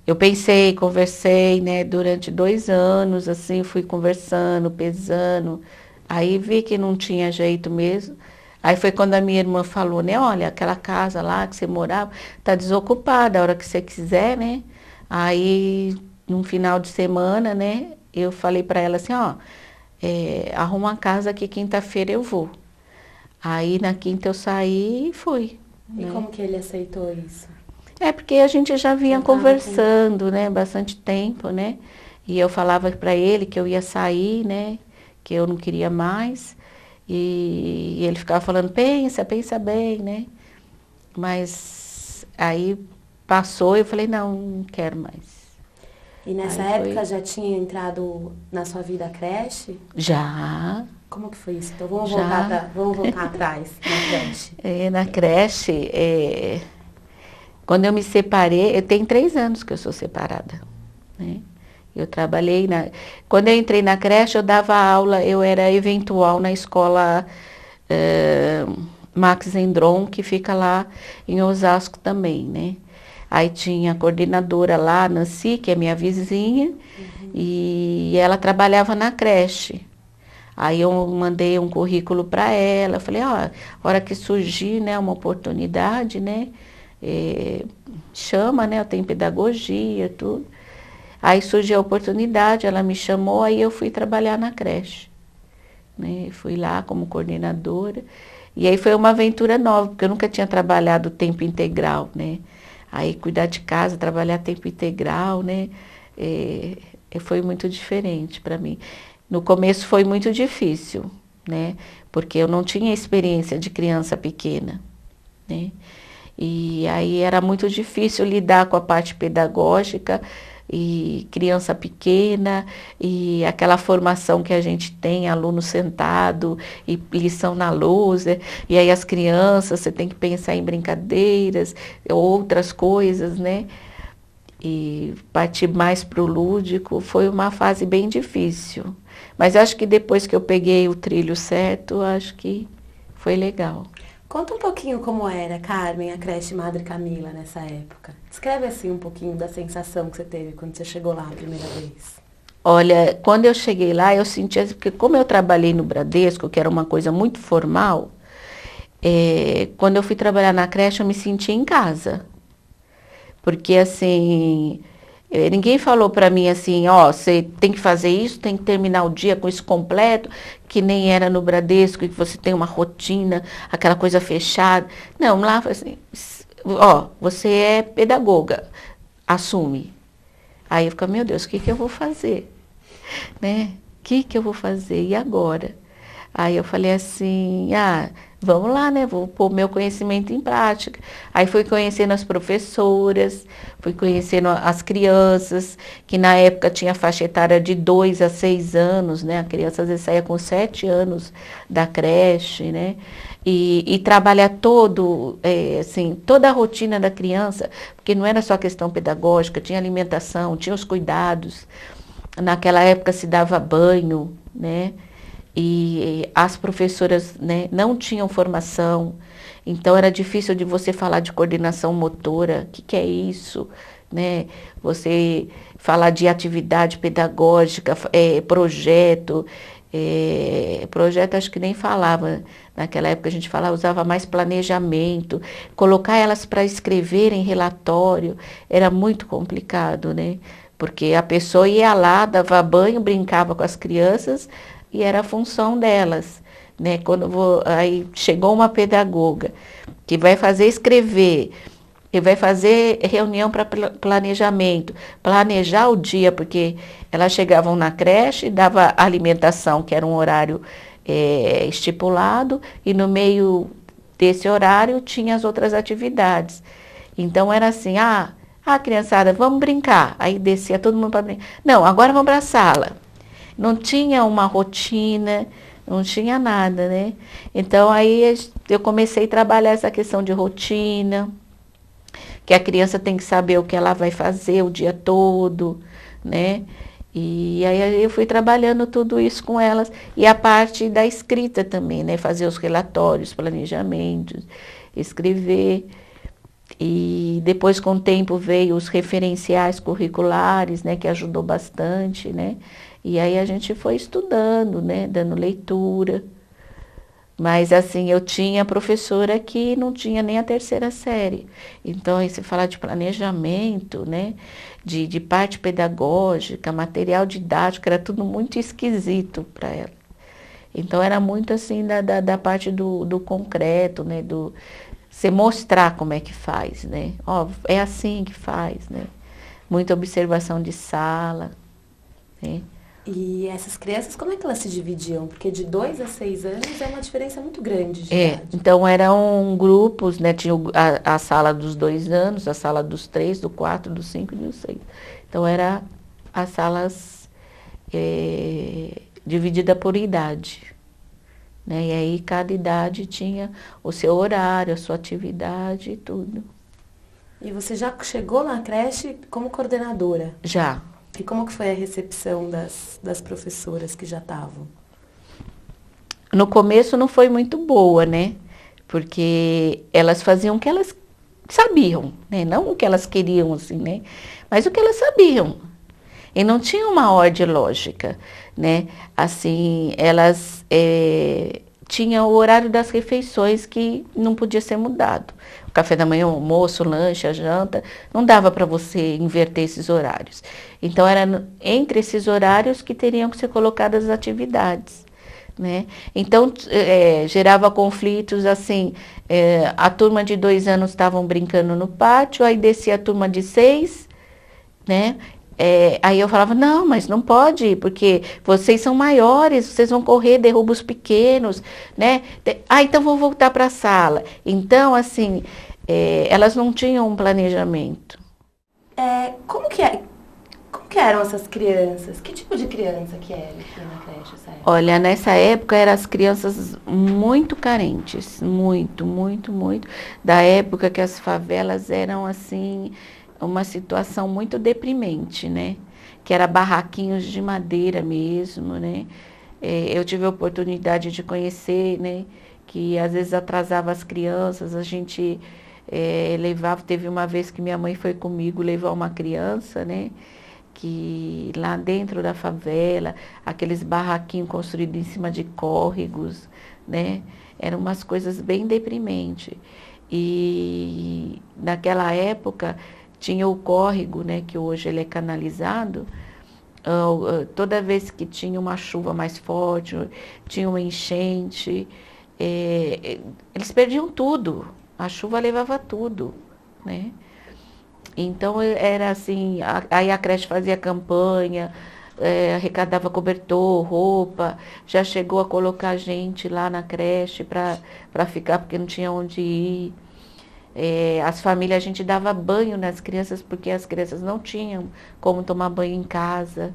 Eu pensei, conversei, né, durante 2 anos, assim, fui conversando, pesando. Aí vi que não tinha jeito mesmo. Aí foi quando a minha irmã falou, né, olha, aquela casa lá que você morava está desocupada, a hora que você quiser, né? Aí, num final de semana, né, eu falei para ela assim, ó, arruma uma casa que quinta-feira eu vou. Aí na quinta eu saí e fui. E Né? como que ele aceitou isso? Porque a gente já vinha Já tava conversando, né, bastante tempo, né? E eu falava para ele que eu ia sair, né, que eu não queria mais. E ele ficava falando, pensa, pensa bem, né? Mas aí passou e eu falei, não quero mais. E nessa Aí época foi. já tinha entrado na sua vida a creche? Já, Como que foi isso? Então já. vamos voltar atrás na creche. Na creche, quando eu me separei, eu tenho 3 anos que eu sou separada, né? Eu trabalhei quando eu entrei na creche, eu dava aula, eu era eventual na escola Max Endron, que fica lá em Osasco também, né? Aí tinha a coordenadora lá, a Nancy, que é minha vizinha, e ela trabalhava na creche. Aí eu mandei um currículo para ela, falei, ó, a hora que surgir, né, uma oportunidade, né, chama, né, eu tenho pedagogia, tudo. Aí surgiu a oportunidade, ela me chamou, aí eu fui trabalhar na creche, né, fui lá como coordenadora, e aí foi uma aventura nova, porque eu nunca tinha trabalhado tempo integral, né, aí cuidar de casa, trabalhar tempo integral, né, foi muito diferente para mim. No começo foi muito difícil, né? Porque eu não tinha experiência de criança pequena, né? E aí era muito difícil lidar com a parte pedagógica e criança pequena e aquela formação que a gente tem, aluno sentado e lição na lousa, e aí as crianças, você tem que pensar em brincadeiras, outras coisas, né? E partir mais para o lúdico foi uma fase bem difícil. Mas acho que depois que eu peguei o trilho certo, acho que foi legal. Conta um pouquinho como era, Carmen, a creche Madre Camila nessa época. Descreve assim um pouquinho da sensação que você teve quando você chegou lá a primeira vez. Olha, quando eu cheguei lá, eu senti, porque como eu trabalhei no Bradesco, que era uma coisa muito formal, quando eu fui trabalhar na creche, eu me senti em casa. Porque assim, ninguém falou para mim assim, ó, você tem que fazer isso, tem que terminar o dia com isso completo, que nem era no Bradesco, que você tem uma rotina, aquela coisa fechada. Não, lá foi assim, ó, você é pedagoga, assume. Aí eu ficava, meu Deus, o que que eu vou fazer? Né? O que que eu vou fazer? E agora? Aí eu falei assim, vamos lá, né? Vou pôr meu conhecimento em prática. Aí fui conhecendo as professoras, fui conhecendo as crianças, que na época tinha faixa etária de 2 a 6 anos, né? A criança às vezes saía com 7 anos da creche, né? E trabalhar assim, toda a rotina da criança, porque não era só questão pedagógica, tinha alimentação, tinha os cuidados. Naquela época se dava banho, né? E as professoras, né, não tinham formação, então era difícil de você falar de coordenação motora, o que é isso, né? Você falar de atividade pedagógica, projeto acho que nem falava, naquela época a gente falava, usava mais planejamento, colocar elas para escreverem relatório, era muito complicado, né? Porque a pessoa ia lá, dava banho, brincava com as crianças, e era a função delas, né? Aí chegou uma pedagoga que vai fazer escrever, que vai fazer reunião para planejamento, planejar o dia, porque elas chegavam na creche, dava alimentação, que era um horário estipulado, e no meio desse horário tinha as outras atividades. Então era assim, criançada, vamos brincar. Aí descia todo mundo para brincar. Não, agora vamos para a sala. Não tinha uma rotina, não tinha nada, né? Então aí eu comecei a trabalhar essa questão de rotina, que a criança tem que saber o que ela vai fazer o dia todo, né? E aí eu fui trabalhando tudo isso com elas. E a parte da escrita também, né? Fazer os relatórios, planejamentos, escrever. E depois, com o tempo, veio os referenciais curriculares, né? Que ajudou bastante, né? E aí a gente foi estudando, né, dando leitura. Mas assim, eu tinha professora que não tinha nem a terceira série. Então, aí se falar de planejamento, né, de parte pedagógica, material didático, era tudo muito esquisito para ela. Então, era muito assim da parte do concreto, né, do você mostrar como é que faz, né. Ó, é assim que faz, né. Muita observação de sala, né. E essas crianças, como é que elas se dividiam? Porque de 2 a 6 anos é uma diferença muito grande de idade. Então eram grupos, né? Tinha a sala dos 2 anos, a sala dos 3, do 4, do 5 e do 6. Então era as salas dividida por idade. Né? E aí cada idade tinha o seu horário, a sua atividade e tudo. E você já chegou na creche como coordenadora? Já. E como que foi a recepção das professoras que já estavam? No começo não foi muito boa, né? Porque elas faziam o que elas sabiam, né? Não o que elas queriam, assim, né? Mas o que elas sabiam. E não tinha uma ordem lógica, né? Assim, elas tinham o horário das refeições que não podia ser mudado. O café da manhã, o almoço, o lanche, a janta, não dava para você inverter esses horários. Então, era entre esses horários que teriam que ser colocadas as atividades, né? Então, gerava conflitos, assim, a turma de 2 anos estavam brincando no pátio, aí descia a turma de 6, né? Aí eu falava, não, mas não pode, porque vocês são maiores, vocês vão correr, derruba os pequenos, né? Então vou voltar para a sala. Então, assim, elas não tinham um planejamento. Como que eram essas crianças? Que tipo de criança que era aqui na creche essa época? Olha, nessa época eram as crianças muito carentes, muito, muito, muito. Da época que as favelas eram assim, uma situação muito deprimente, né? Que era barraquinhos de madeira mesmo, né? Eu tive a oportunidade de conhecer, né? Que às vezes atrasava as crianças, a gente levava, teve uma vez que minha mãe foi comigo levar uma criança, né? Que lá dentro da favela, aqueles barraquinhos construídos em cima de córregos, né? Eram umas coisas bem deprimentes. E naquela época tinha o córrego, né? Que hoje ele é canalizado. Toda vez que tinha uma chuva mais forte, tinha uma enchente, eles perdiam tudo. A chuva levava tudo, né? Então era assim, aí a creche fazia campanha, arrecadava cobertor, roupa, já chegou a colocar gente lá na creche para ficar porque não tinha onde ir. As famílias, a gente dava banho nas crianças porque as crianças não tinham como tomar banho em casa,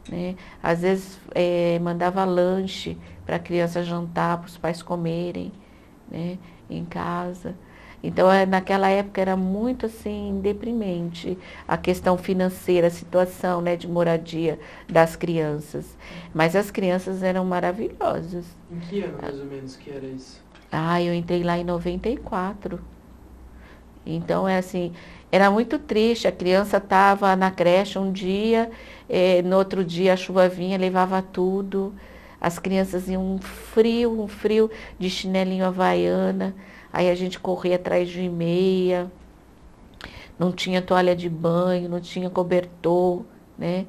né? Às vezes mandava lanche para a criança jantar, para os pais comerem, né, em casa. Então, naquela época era muito assim deprimente a questão financeira, a situação, né, de moradia das crianças. Mas as crianças eram maravilhosas. Em que ano, mais ou menos, que era isso? Eu entrei lá em 94. Então, é assim, era muito triste. A criança estava na creche um dia, no outro dia a chuva vinha, levava tudo. As crianças iam um frio de chinelinho havaiana. Aí a gente corria atrás de meia, não tinha toalha de banho, não tinha cobertor, né?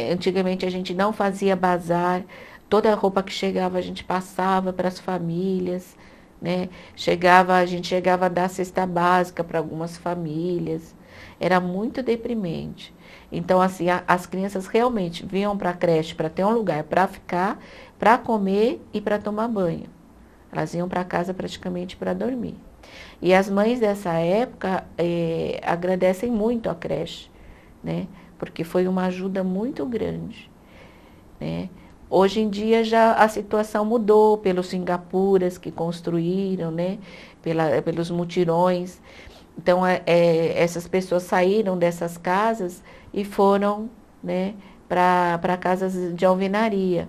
Antigamente a gente não fazia bazar, toda a roupa que chegava a gente passava para as famílias, né? A gente chegava a dar cesta básica para algumas famílias, era muito deprimente. Então, assim, as crianças realmente vinham para a creche para ter um lugar para ficar, para comer e para tomar banho. Elas iam para casa praticamente para dormir. E as mães dessa época agradecem muito a creche, né? Porque foi uma ajuda muito grande, né? Hoje em dia já a situação mudou pelos Singapuras que construíram, né? Pelos mutirões. Então essas pessoas saíram dessas casas e foram, né, para casas de alvenaria.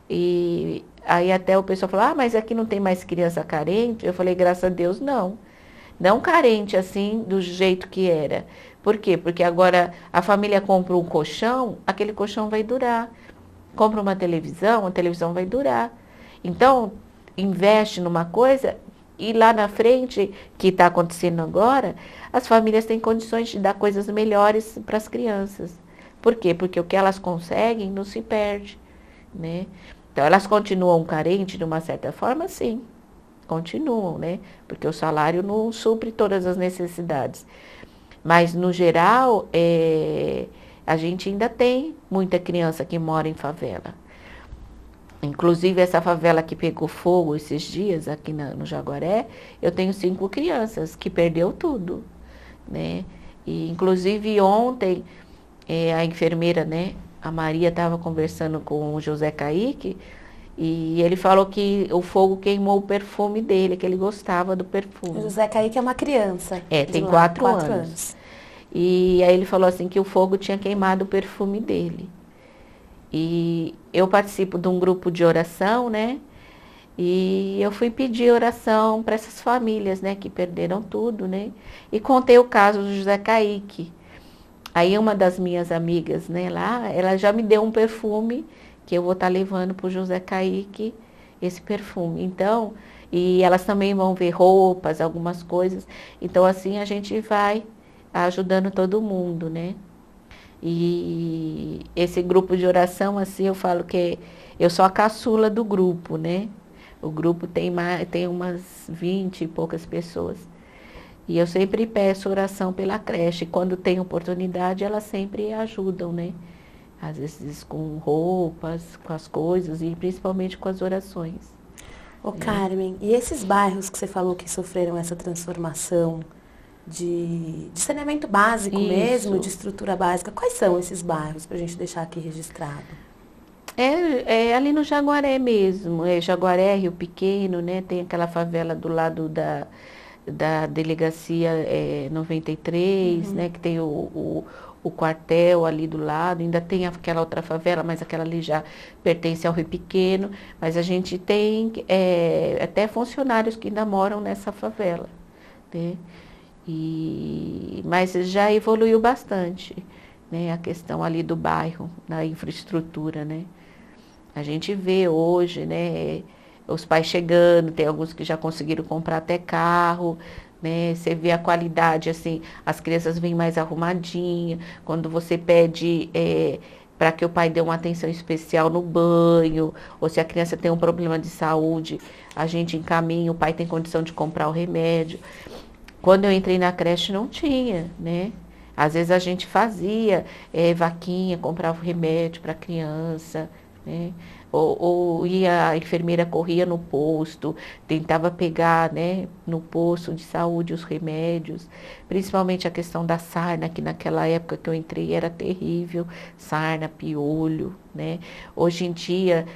E aí até o pessoal falou, mas aqui não tem mais criança carente? Eu falei, graças a Deus, não. Não carente assim, do jeito que era. Por quê? Porque agora a família compra um colchão, aquele colchão vai durar. Compra uma televisão, a televisão vai durar. Então, investe numa coisa e lá na frente, que está acontecendo agora, as famílias têm condições de dar coisas melhores para as crianças. Por quê? Porque o que elas conseguem não se perde, né? Então, elas continuam carentes de uma certa forma? Sim, continuam, né? Porque o salário não supre todas as necessidades. Mas, no geral, a gente ainda tem muita criança que mora em favela. Inclusive, essa favela que pegou fogo esses dias, aqui no Jaguaré, eu tenho 5 crianças que perdeu tudo, né? E, inclusive, ontem, a enfermeira, né? A Maria estava conversando com o José Caíque e ele falou que o fogo queimou o perfume dele, que ele gostava do perfume. O José Caíque é uma criança. Tem lá, 4 anos. E aí ele falou assim que o fogo tinha queimado o perfume dele. E eu participo de um grupo de oração, né? E eu fui pedir oração para essas famílias, né? Que perderam tudo, né? E contei o caso do José Caíque. Aí uma das minhas amigas, né, lá, ela já me deu um perfume que eu vou estar levando para o José Caíque, esse perfume. Então, e elas também vão ver roupas, algumas coisas. Então, assim, a gente vai ajudando todo mundo, né? E esse grupo de oração, assim, eu falo que eu sou a caçula do grupo, né? O grupo tem umas 20 e poucas pessoas. E eu sempre peço oração pela creche. Quando tem oportunidade, elas sempre ajudam, né? Às vezes com roupas, com as coisas e principalmente com as orações. Ô Carmen, e esses bairros que você falou que sofreram essa transformação de saneamento básico mesmo, de Isso. estrutura básica, quais são esses bairros para a gente deixar aqui registrado? É ali no Jaguaré mesmo, Jaguaré, Rio Pequeno, né? Tem aquela favela do lado da delegacia 93, Uhum. né? Que tem o quartel ali do lado, ainda tem aquela outra favela, mas aquela ali já pertence ao Rio Pequeno, mas a gente tem até funcionários que ainda moram nessa favela, né? Mas já evoluiu bastante, né? A questão ali do bairro, da infraestrutura, né? A gente vê hoje, né, os pais chegando, tem alguns que já conseguiram comprar até carro, né? Você vê a qualidade, assim, as crianças vêm mais arrumadinhas. Quando você pede para que o pai dê uma atenção especial no banho, ou se a criança tem um problema de saúde, a gente encaminha, o pai tem condição de comprar o remédio. Quando eu entrei na creche não tinha, né? Às vezes a gente fazia vaquinha, comprava remédio para a criança, né? Ou ia, a enfermeira corria no posto, tentava pegar, né, no posto de saúde os remédios, principalmente a questão da sarna, que naquela época que eu entrei era terrível, sarna, piolho, né? Hoje em dia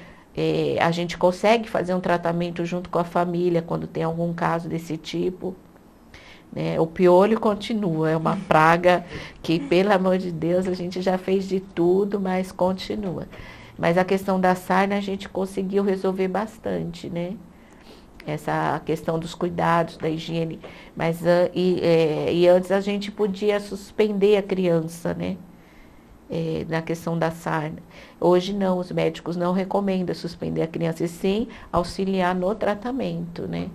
a gente consegue fazer um tratamento junto com a família quando tem algum caso desse tipo, né? O piolho continua, é uma praga que, pelo amor de Deus, a gente já fez de tudo, mas continua. Mas a questão da sarna a gente conseguiu resolver bastante, né? Essa questão dos cuidados, da higiene. Mas e antes a gente podia suspender a criança, né? Na questão da sarna. Hoje não, os médicos não recomendam suspender a criança, e sim auxiliar no tratamento, né?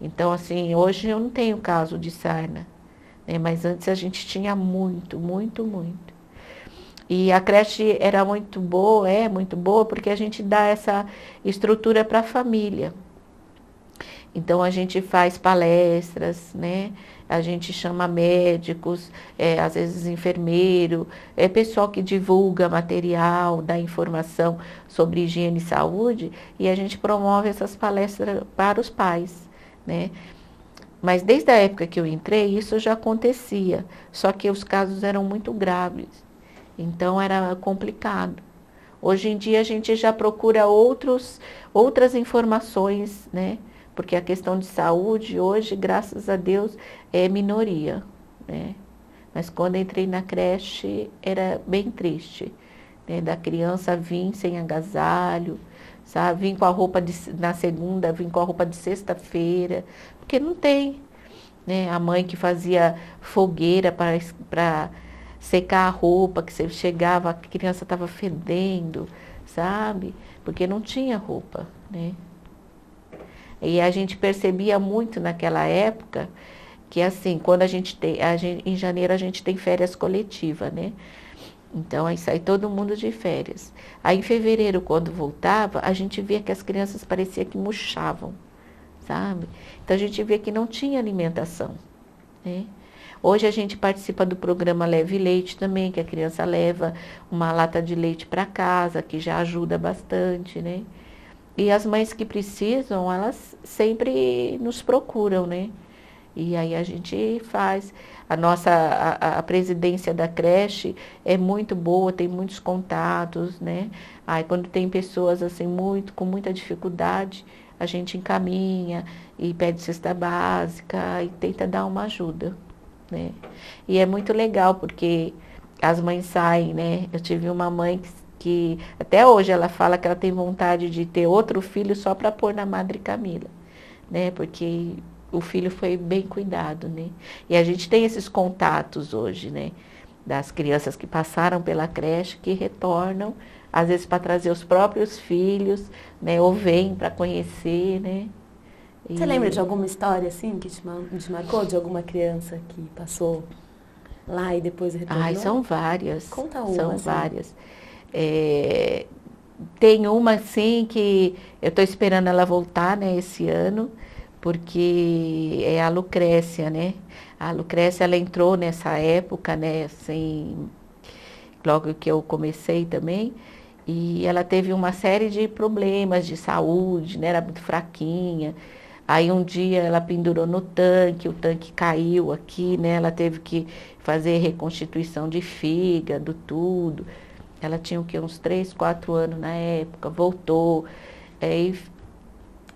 Então, assim, hoje eu não tenho caso de sarna, né? Mas antes a gente tinha muito, muito, muito. E a creche era muito boa, é muito boa, porque a gente dá essa estrutura para a família. Então a gente faz palestras, né? A gente chama médicos, às vezes enfermeiro, pessoal que divulga material, dá informação sobre higiene e saúde, e a gente promove essas palestras para os pais, né? Mas desde a época que eu entrei, isso já acontecia, só que os casos eram muito graves, então era complicado. Hoje em dia a gente já procura outras informações, né? Porque a questão de saúde hoje, graças a Deus, é minoria, né? Mas quando entrei na creche era bem triste, né? Da criança vir sem agasalho, sabe? Vim com a roupa na segunda, vim com a roupa de sexta-feira, porque não tem, né? A mãe que fazia fogueira para secar a roupa, que você chegava, a criança estava fedendo, sabe? Porque não tinha roupa, né? E a gente percebia muito naquela época que assim, quando em janeiro a gente tem férias coletivas, né? Então aí sai todo mundo de férias. Aí em fevereiro, quando voltava, a gente via que as crianças parecia que murchavam, sabe? Então a gente via que não tinha alimentação, né? Hoje a gente participa do programa Leve Leite também, que a criança leva uma lata de leite para casa, que já ajuda bastante, né? E as mães que precisam, elas sempre nos procuram, né? E aí a gente faz. A presidência da creche é muito boa, tem muitos contatos, né? Aí quando tem pessoas assim com muita dificuldade, a gente encaminha e pede cesta básica e tenta dar uma ajuda, né? E é muito legal porque as mães saem, né? Eu tive uma mãe que até hoje ela fala que ela tem vontade de ter outro filho só para pôr na Madre Camila, né? Porque o filho foi bem cuidado, né? E a gente tem esses contatos hoje, né? Das crianças que passaram pela creche, que retornam, às vezes para trazer os próprios filhos, né? Ou vêm para conhecer, né? Você lembra de alguma história assim que te marcou, de alguma criança que passou lá e depois retornou? Ai, são várias. Conta uma, São assim. várias. É, tem uma assim que eu estou esperando ela voltar, né, esse ano, porque é a Lucrécia, né? A Lucrécia, ela entrou nessa época, né, assim, logo que eu comecei também, E ela teve uma série de problemas de saúde, né? Era muito fraquinha. Aí um dia ela pendurou no tanque, o tanque caiu aqui, né? Ela teve que fazer reconstituição de fígado, tudo. Ela tinha o quê? Uns 3, 4 anos na época, voltou. Aí,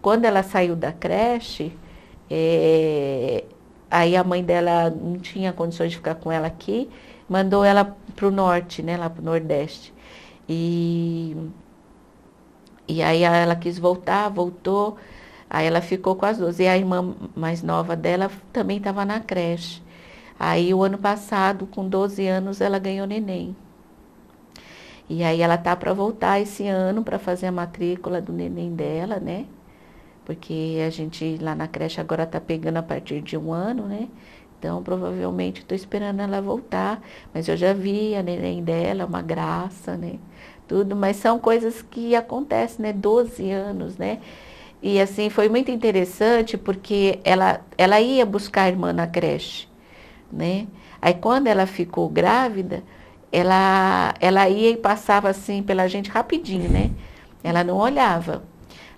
quando ela saiu da creche, aí a mãe dela não tinha condições de ficar com ela aqui, mandou ela para o norte, né? Lá para o Nordeste. E, e aí ela quis voltar, voltou, aí ela ficou com as duas. E a irmã mais nova dela também estava na creche. Aí o ano passado, com 12 anos, ela ganhou neném. E aí ela tá para voltar esse ano para fazer a matrícula do neném dela, né? Porque a gente lá na creche agora tá pegando a partir de 1 ano, né? Então provavelmente estou esperando ela voltar. Mas eu já vi a neném dela, uma graça, né? Tudo, mas são coisas que acontecem, né? 12 anos, né? E assim, foi muito interessante porque ela ia buscar a irmã na creche, né? Aí quando ela ficou grávida, ela ia e passava assim pela gente rapidinho, né? Ela não olhava.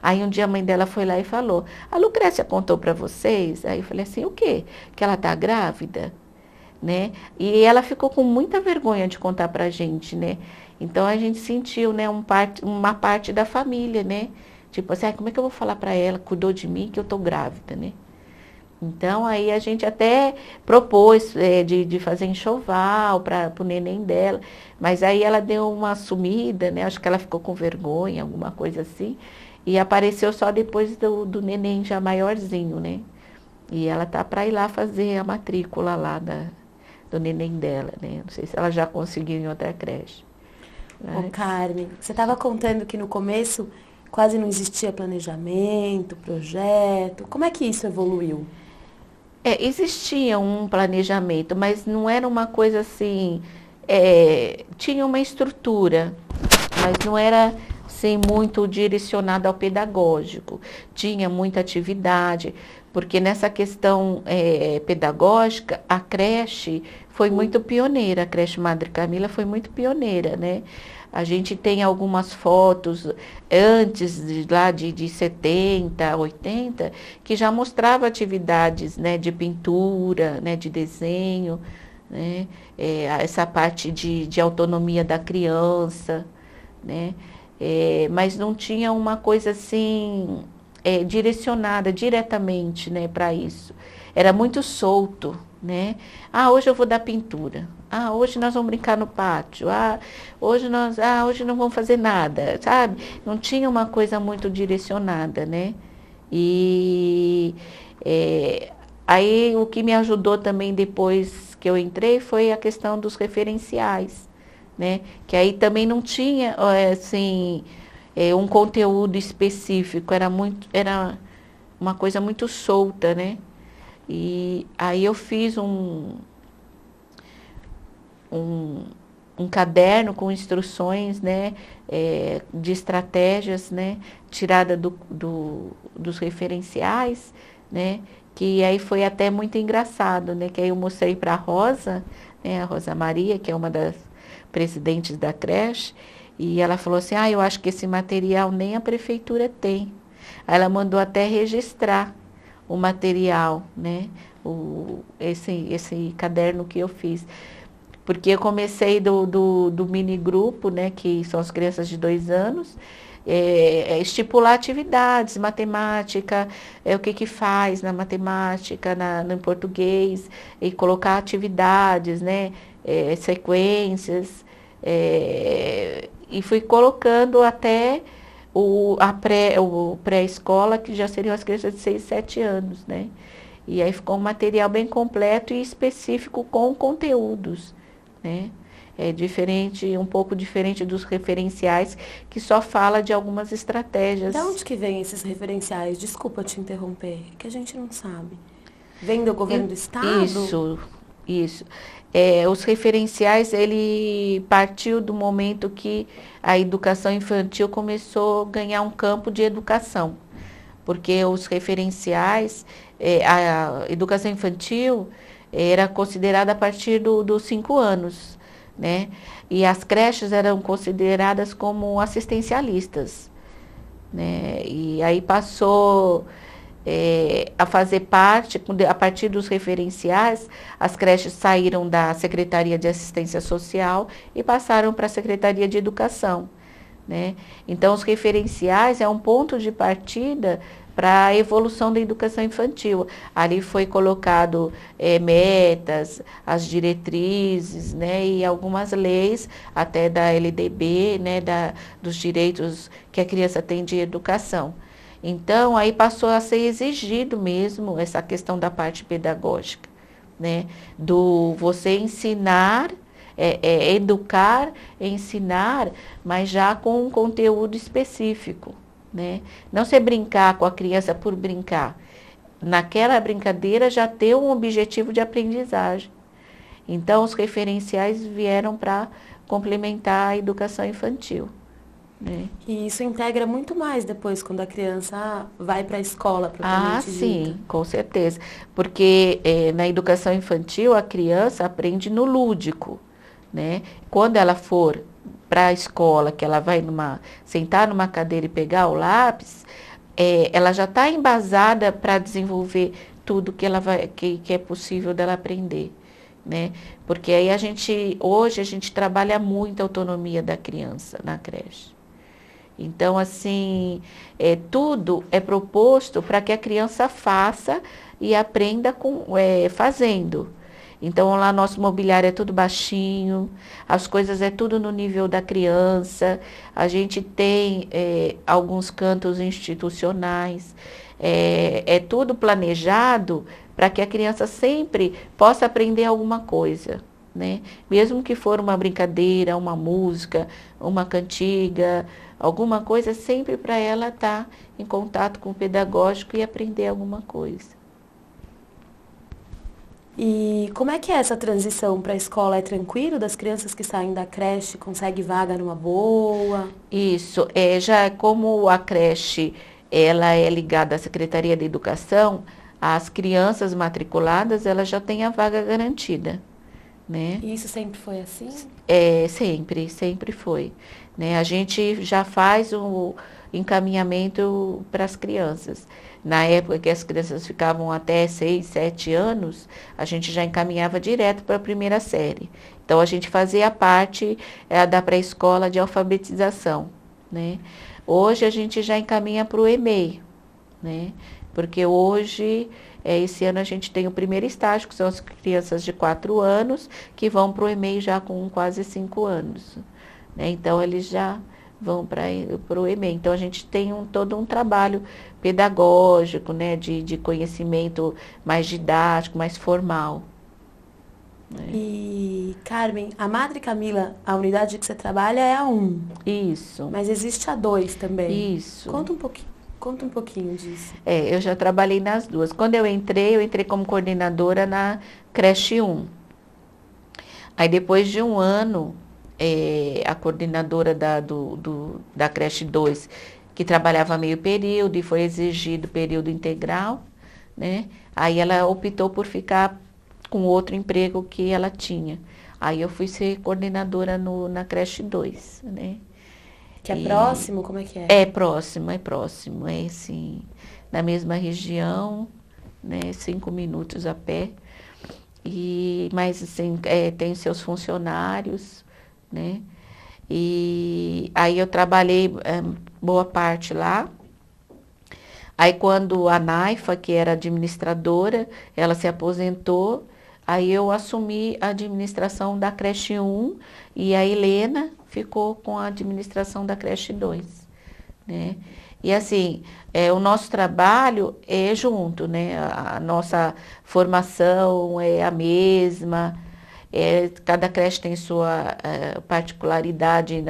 Aí um dia a mãe dela foi lá e falou: a Lucrécia contou para vocês? Aí eu falei assim: o quê? Que ela tá grávida, né? E ela ficou com muita vergonha de contar pra gente, né? Então a gente sentiu, né, uma parte da família, né? Tipo assim, como é que eu vou falar para ela, cuidou de mim, que eu tô grávida, né? Então, aí a gente até propôs de fazer enxoval para o neném dela, mas aí ela deu uma sumida, né? Acho que ela ficou com vergonha, alguma coisa assim, e apareceu só depois do neném já maiorzinho, né? E ela tá para ir lá fazer a matrícula lá do neném dela, né? Não sei se ela já conseguiu em outra creche. Ô, Carmen, você estava contando que no começo quase não existia planejamento, projeto. Como é que isso evoluiu? Existia um planejamento, mas não era uma coisa assim. Tinha uma estrutura, mas não era assim, muito direcionado ao pedagógico. Tinha muita atividade, porque nessa questão pedagógica, a creche foi muito pioneira, a creche Madre Camila foi muito pioneira, né? A gente tem algumas fotos antes de 70, 80, que já mostrava atividades, né, de pintura, né, de desenho, né, essa parte de autonomia da criança, né, mas não tinha uma coisa assim direcionada diretamente, né, para isso. Era muito solto, né? Hoje eu vou dar pintura. Hoje nós vamos brincar no pátio. Hoje não vamos fazer nada, sabe? Não tinha uma coisa muito direcionada, né? E aí o que me ajudou também depois que eu entrei foi a questão dos referenciais, né? Que aí também não tinha assim um conteúdo específico, era uma coisa muito solta, né? E aí eu fiz um caderno com instruções, né, de estratégias, né, tirada dos referenciais, né, que aí foi até muito engraçado, né, que aí eu mostrei para a Rosa, né, a Rosa Maria, que é uma das presidentes da creche, e ela falou assim: eu acho que esse material nem a prefeitura tem. Aí ela mandou até registrar o material, né, esse caderno que eu fiz. Porque eu comecei do mini grupo, né, que são as crianças de 2 anos, estipular atividades, matemática, o que faz na matemática, no português, e colocar atividades, né, sequências, e fui colocando até o pré-escola, que já seriam as crianças de 6, 7 anos, né. E aí ficou um material bem completo e específico com conteúdos, né? É diferente, um pouco diferente dos referenciais, que só fala de algumas estratégias. De onde que vem esses referenciais? Desculpa te interromper, que a gente não sabe. Vem do governo do estado? Isso. Os referenciais, ele partiu do momento que a educação infantil começou a ganhar um campo de educação. Porque os referenciais, a educação infantil era considerada a partir dos 5 anos, né? E as creches eram consideradas como assistencialistas, né? E aí passou a fazer parte, a partir dos referenciais, as creches saíram da Secretaria de Assistência Social e passaram para a Secretaria de Educação, né? Então, os referenciais é um ponto de partida para a evolução da educação infantil. Ali foi colocado metas, as diretrizes, né, e algumas leis, até da LDB, né, dos direitos que a criança tem de educação. Então, aí passou a ser exigido mesmo essa questão da parte pedagógica, né, do você ensinar, educar, ensinar, mas já com um conteúdo específico, né? Não se brincar com a criança por brincar. Naquela brincadeira já ter um objetivo de aprendizagem. Então, os referenciais vieram para complementar a educação infantil, né? E isso integra muito mais depois, quando a criança vai para a escola, propriamente dita. Sim, com certeza. Porque na educação infantil, a criança aprende no lúdico, né? Quando ela for para a escola, que ela vai sentar numa cadeira e pegar o lápis, ela já está embasada para desenvolver tudo que que é possível dela aprender, né? Porque aí hoje a gente trabalha muito a autonomia da criança na creche. Então, assim, tudo é proposto para que a criança faça e aprenda fazendo. Então, lá nosso mobiliário é tudo baixinho, as coisas é tudo no nível da criança, a gente tem alguns cantos institucionais, é tudo planejado para que a criança sempre possa aprender alguma coisa, né? Mesmo que for uma brincadeira, uma música, uma cantiga, alguma coisa, sempre para ela estar em contato com o pedagógico e aprender alguma coisa. E como é que é essa transição para a escola? É tranquilo? Das crianças que saem da creche, consegue vaga numa boa? Isso, já como a creche ela é ligada à Secretaria de Educação, as crianças matriculadas elas já têm a vaga garantida, né? E isso sempre foi assim? Sempre foi, né? A gente já faz o encaminhamento para as crianças. Na época que as crianças ficavam até 6, 7 anos, a gente já encaminhava direto para a primeira série. Então, a gente fazia a parte da pré-escola de alfabetização, né? Hoje, a gente já encaminha para o EMEI, né? Porque hoje, esse ano, a gente tem o primeiro estágio, que são as crianças de 4 anos, que vão para o EMEI já com quase 5 anos, né? Então, eles já vão para o EMEI. Então, a gente tem todo um trabalho pedagógico, né, de conhecimento mais didático, mais formal, né? E, Carmen, a Madre Camila, a unidade que você trabalha é a 1. Isso. Mas existe a 2 também. Isso. Conta um pouquinho disso. Eu já trabalhei nas duas. Quando eu entrei como coordenadora na creche 1. Aí depois de um ano, a coordenadora da creche 2, que trabalhava meio período e foi exigido período integral, né? Aí ela optou por ficar com outro emprego que ela tinha. Aí eu fui ser coordenadora na creche 2, né? Que é próximo? Como é que é? É próximo. É assim, na mesma região, né? 5 minutos a pé. Mas assim, tem seus funcionários, né? E aí eu trabalhei boa parte lá. Aí quando a Naifa, que era administradora, ela se aposentou, aí eu assumi a administração da creche 1 e a Helena ficou com a administração da creche 2, né? E assim, o nosso trabalho é junto, né? A nossa formação é a mesma, cada creche tem sua particularidade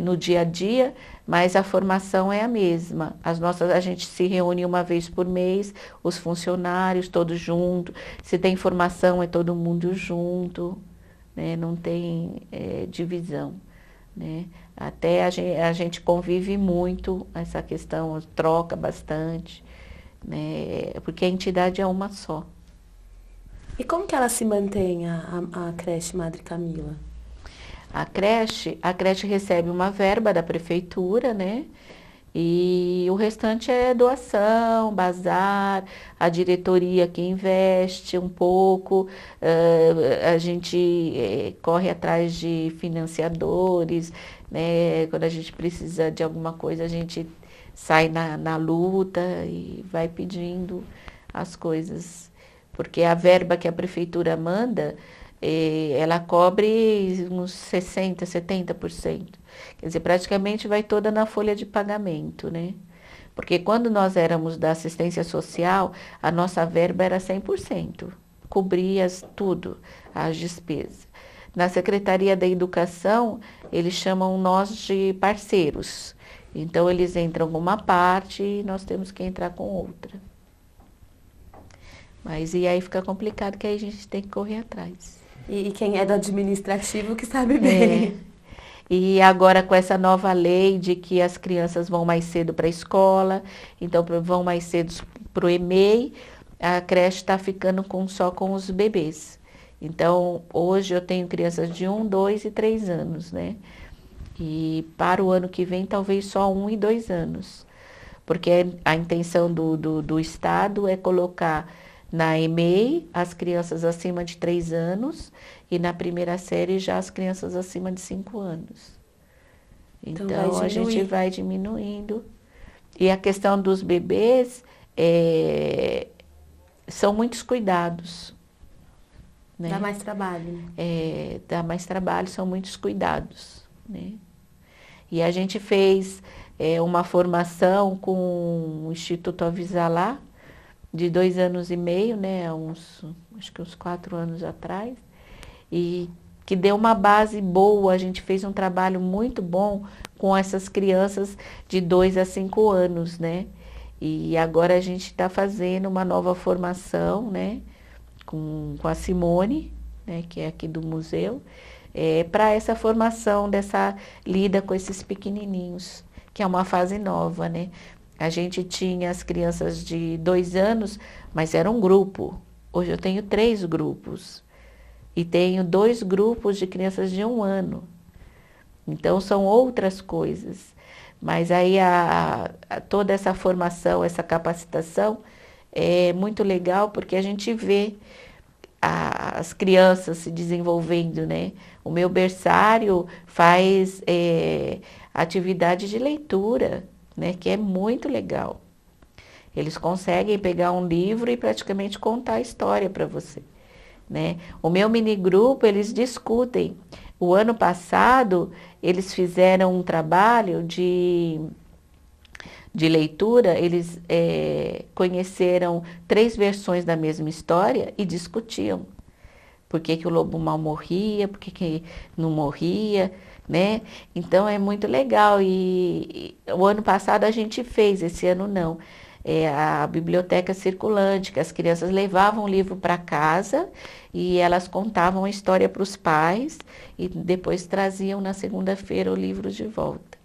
no dia a dia, mas a formação é a mesma. A gente se reúne uma vez por mês, os funcionários todos juntos. Se tem formação, é todo mundo junto, né? Não tem divisão, né? Até a gente convive muito essa questão, troca bastante, né? Porque a entidade é uma só. E como que ela se mantém, a creche Madre Camila? A creche recebe uma verba da prefeitura, né? E o restante é doação, bazar, a diretoria que investe um pouco, a gente corre atrás de financiadores, né? Quando a gente precisa de alguma coisa, a gente sai na luta e vai pedindo as coisas. Porque a verba que a prefeitura manda, ela cobre uns 60%, 70%. Quer dizer, praticamente vai toda na folha de pagamento, né? Porque quando nós éramos da assistência social, a nossa verba era 100%, cobria tudo, as despesas. Na Secretaria da Educação, eles chamam nós de parceiros. Então, eles entram com uma parte e nós temos que entrar com outra. Mas e aí fica complicado, que aí a gente tem que correr atrás. E quem é do administrativo que sabe bem. E agora com essa nova lei de que as crianças vão mais cedo para a escola, então vão mais cedo para o EMEI, a creche está ficando só com os bebês. Então, hoje eu tenho crianças de 1, 2 e 3 anos, né? E para o ano que vem, talvez só 1 e 2 anos. Porque a intenção do Estado é colocar na EMEI as crianças acima de 3 anos e na primeira série já as crianças acima de 5 anos. Então a gente vai diminuindo. E a questão dos bebês, são muitos cuidados. Né? Dá mais trabalho. Dá mais trabalho, são muitos cuidados. Né? E a gente fez uma formação com o Instituto Avisalá, de 2 anos e meio, né, acho que uns 4 anos atrás, e que deu uma base boa. A gente fez um trabalho muito bom com essas crianças de 2 a 5 anos, né? E agora a gente está fazendo uma nova formação, né, com a Simone, né, que é aqui do museu, para essa formação dessa lida com esses pequenininhos, que é uma fase nova, né? A gente tinha as crianças de 2 anos, mas era um grupo. Hoje eu tenho 3 grupos. E tenho 2 grupos de crianças de 1 ano. Então, são outras coisas. Mas aí toda essa formação, essa capacitação é muito legal, porque a gente vê as crianças se desenvolvendo, né? O meu berçário faz atividade de leitura, né, que é muito legal. Eles conseguem pegar um livro e praticamente contar a história para você, né? O meu minigrupo, eles discutem. O ano passado, eles fizeram um trabalho de leitura, eles conheceram 3 versões da mesma história e discutiam. Por que que o lobo mal morria, por que que não morria, né? Então é muito legal. E o ano passado a gente fez, esse ano não. A biblioteca circulante, que as crianças levavam o livro para casa e elas contavam a história para os pais e depois traziam na segunda-feira o livro de volta,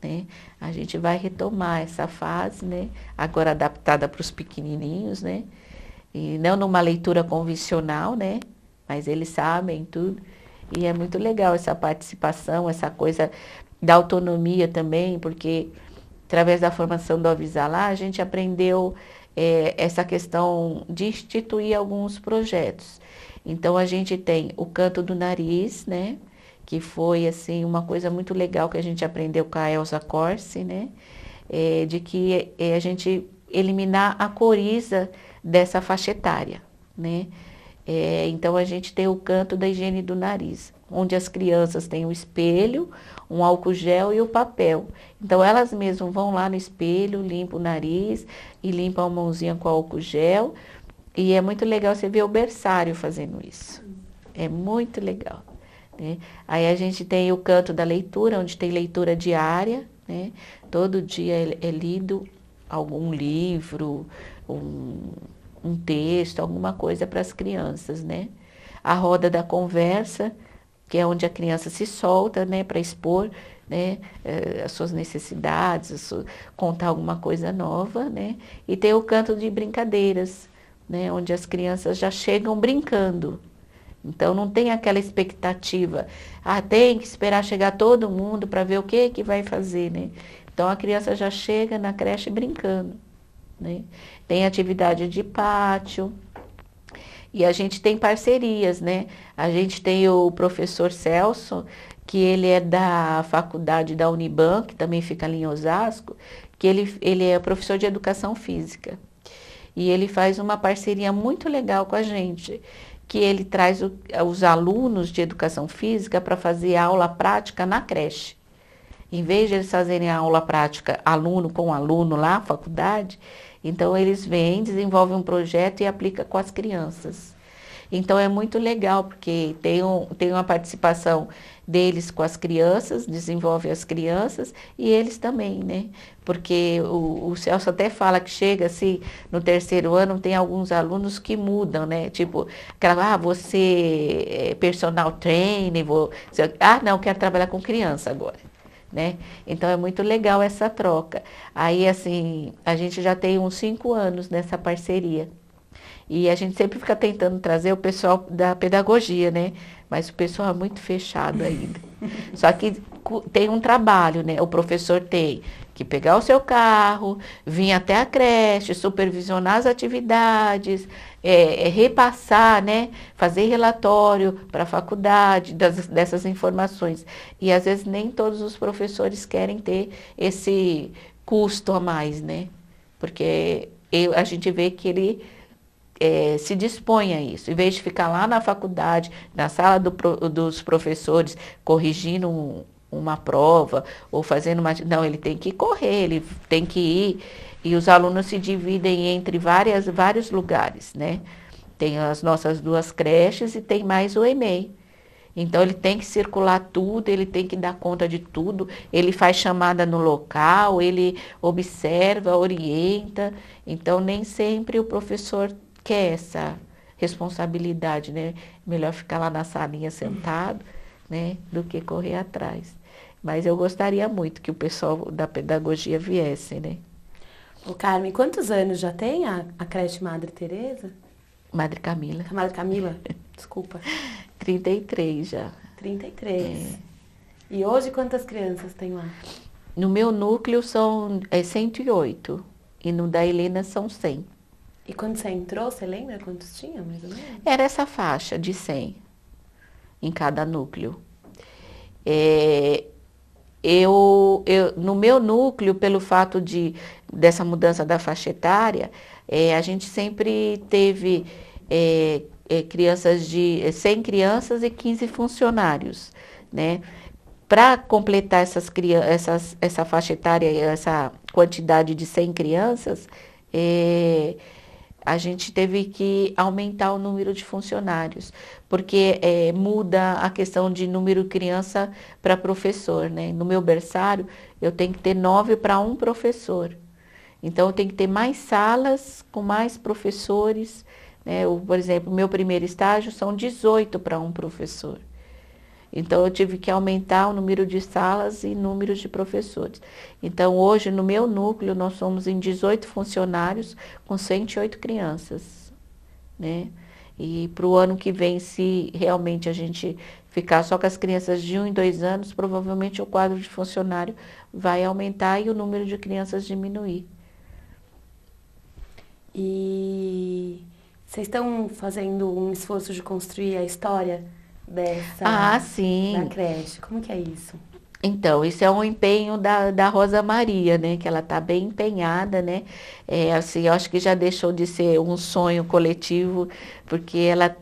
né? A gente vai retomar essa fase, né? Agora adaptada para os pequenininhos, né? E não numa leitura convencional, né? Mas eles sabem tudo. E é muito legal essa participação, essa coisa da autonomia também, porque através da formação do Avisalá, a gente aprendeu essa questão de instituir alguns projetos. Então, a gente tem o canto do nariz, né? Que foi, assim, uma coisa muito legal que a gente aprendeu com a Elza Corsi, né? De que a gente eliminar a coriza dessa faixa etária, né? Então, a gente tem o canto da higiene do nariz, onde as crianças têm o espelho, um álcool gel e o papel. Então, elas mesmas vão lá no espelho, limpam o nariz e limpam a mãozinha com álcool gel. E é muito legal você ver o berçário fazendo isso. É muito legal, né? Aí a gente tem o canto da leitura, onde tem leitura diária, né? Todo dia é lido algum livro, um texto, alguma coisa para as crianças, né? A roda da conversa, que é onde a criança se solta, né, para expor, né, as suas necessidades, contar alguma coisa nova, né? E tem o canto de brincadeiras, né, onde as crianças já chegam brincando. Então não tem aquela expectativa, tem que esperar chegar todo mundo para ver o que vai fazer, né? Então a criança já chega na creche brincando, né? Tem atividade de pátio e a gente tem parcerias, né? A gente tem o professor Celso, que ele é da faculdade da Uniban, que também fica ali em Osasco, que ele é professor de educação física. E ele faz uma parceria muito legal com a gente, que ele traz os alunos de educação física para fazer aula prática na creche. Em vez de eles fazerem a aula prática aluno com aluno lá, faculdade, então eles vêm, desenvolvem um projeto e aplicam com as crianças. Então é muito legal, porque tem uma participação deles com as crianças, desenvolve as crianças e eles também, né? Porque o Celso até fala que chega assim, no terceiro ano, tem alguns alunos que mudam, né? Tipo, aquela, você é personal trainer, não, quero trabalhar com criança agora. Né? Então é muito legal essa troca. Aí assim, a gente já tem uns 5 anos nessa parceria. E a gente sempre fica tentando trazer o pessoal da pedagogia, né? Mas o pessoal é muito fechado ainda. Só que tem um trabalho, né? O professor tem que pegar o seu carro, vir até a creche, supervisionar as atividades, repassar, né? Fazer relatório para a faculdade dessas informações. E às vezes nem todos os professores querem ter esse custo a mais, né? Porque a gente vê que ele se dispõe a isso. Em vez de ficar lá na faculdade, na sala dos professores, corrigindo uma prova ou fazendo uma. Não, ele tem que correr, ele tem que ir. E os alunos se dividem entre vários lugares, né? Tem as nossas 2 creches e tem mais o EMEI. Então ele tem que circular tudo, ele tem que dar conta de tudo, ele faz chamada no local, ele observa, orienta. Então nem sempre o professor quer essa responsabilidade, né? Melhor ficar lá na salinha sentado, né? Do que correr atrás. Mas eu gostaria muito que o pessoal da pedagogia viesse, né? Ô Carmen, quantos anos já tem a creche Madre Teresa? Madre Camila. Madre Camila? Desculpa. 33 já. 33. E hoje quantas crianças tem lá? No meu núcleo são 108 e no da Helena são 100. E quando você entrou, você lembra quantos tinha, mais ou menos? Era essa faixa de 100 em cada núcleo. No meu núcleo, pelo fato dessa mudança da faixa etária, a gente sempre teve crianças 100 crianças e 15 funcionários, né? Para completar essa faixa etária, essa quantidade de 100 crianças, a gente teve que aumentar o número de funcionários, porque muda a questão de número de criança para professor, né? No meu berçário, eu tenho que ter 9 para um professor. Então, eu tenho que ter mais salas com mais professores, né? Por exemplo, meu primeiro estágio são 18 para um professor. Então, eu tive que aumentar o número de salas e números de professores. Então, hoje, no meu núcleo, nós somos em 18 funcionários com 108 crianças, né? E para o ano que vem, se realmente a gente ficar só com as crianças de 1 e 2 anos, provavelmente o quadro de funcionário vai aumentar e o número de crianças diminuir. E vocês estão fazendo um esforço de construir a história dessa Sim. da creche? Como que é isso? Então, isso é um empenho da Rosa Maria, né? Que ela está bem empenhada, né? Assim, eu acho que já deixou de ser um sonho coletivo, porque ela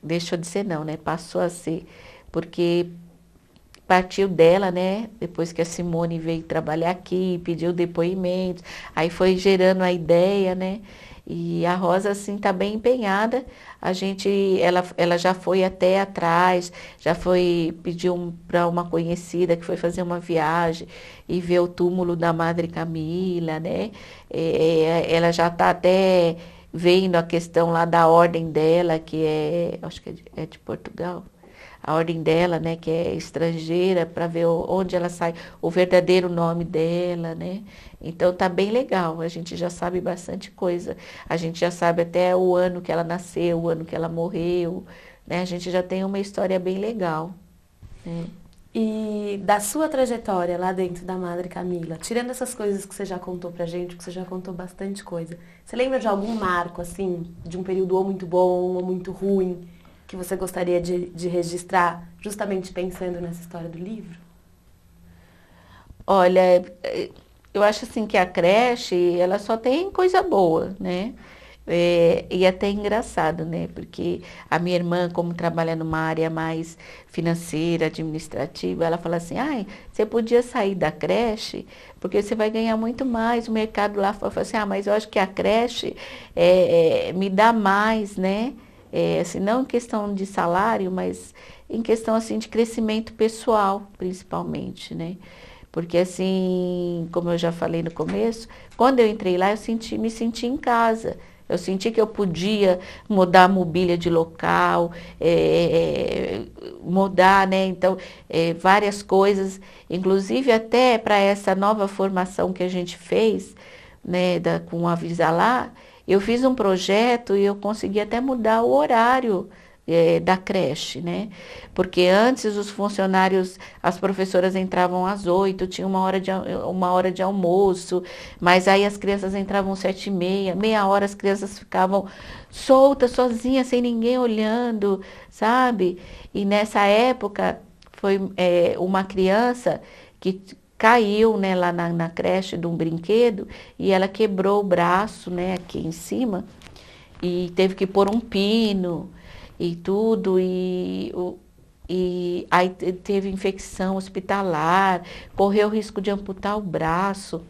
deixou de ser não, né? Passou a ser, porque partiu dela, né? Depois que a Simone veio trabalhar aqui, pediu depoimentos, aí foi gerando a ideia, né? E a Rosa, assim, está bem empenhada. Ela já foi até atrás, já foi, pediu para uma conhecida que foi fazer uma viagem e ver o túmulo da Madre Camila, né? Ela já está até vendo a questão lá da ordem dela, que acho que é de Portugal. A ordem dela, né, que é estrangeira, para ver onde ela sai, o verdadeiro nome dela, né? Então tá bem legal, a gente já sabe bastante coisa. A gente já sabe até o ano que ela nasceu, o ano que ela morreu, né? A gente já tem uma história bem legal, né? E da sua trajetória lá dentro da Madre Camila, tirando essas coisas que você já contou pra gente, que você já contou bastante coisa, você lembra de algum marco, assim, de um período ou muito bom ou muito ruim, que você gostaria de registrar, justamente pensando nessa história do livro? Olha, eu acho assim que a creche, ela só tem coisa boa, né? E é até engraçado, né? Porque a minha irmã, como trabalha numa área mais financeira, administrativa, ela fala assim, ai, você podia sair da creche, porque você vai ganhar muito mais. O mercado lá fala assim, mas eu acho que a creche me dá mais, né? Assim, não em questão de salário, mas em questão assim de crescimento pessoal, principalmente, né? Porque assim, como eu já falei no começo, quando eu entrei lá, me senti em casa. Eu senti que eu podia mudar a mobília de local, mudar, né? Então, várias coisas, inclusive até para essa nova formação que a gente fez, né, com a Avisalá, eu fiz um projeto e eu consegui até mudar o horário da creche, né? Porque antes os funcionários, as professoras entravam às 8, tinha uma hora de almoço, mas aí as crianças entravam às 7h30, meia hora as crianças ficavam soltas, sozinhas, sem ninguém olhando, sabe? E nessa época foi uma criança que caiu, né, lá na creche de um brinquedo e ela quebrou o braço, né, aqui em cima e teve que pôr um pino e tudo, e aí teve infecção hospitalar, correu o risco de amputar o braço.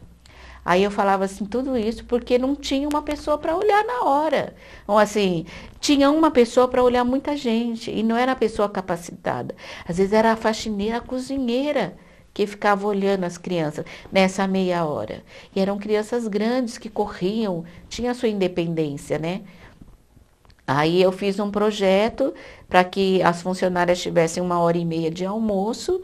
Aí eu falava assim, tudo isso porque não tinha uma pessoa para olhar na hora. Então, assim, tinha uma pessoa para olhar muita gente, e não era a pessoa capacitada. Às vezes era a faxineira, a cozinheira, que ficava olhando as crianças nessa meia hora. E eram crianças grandes que corriam, tinha a sua independência, né? Aí eu fiz um projeto para que as funcionárias tivessem 1h30 de almoço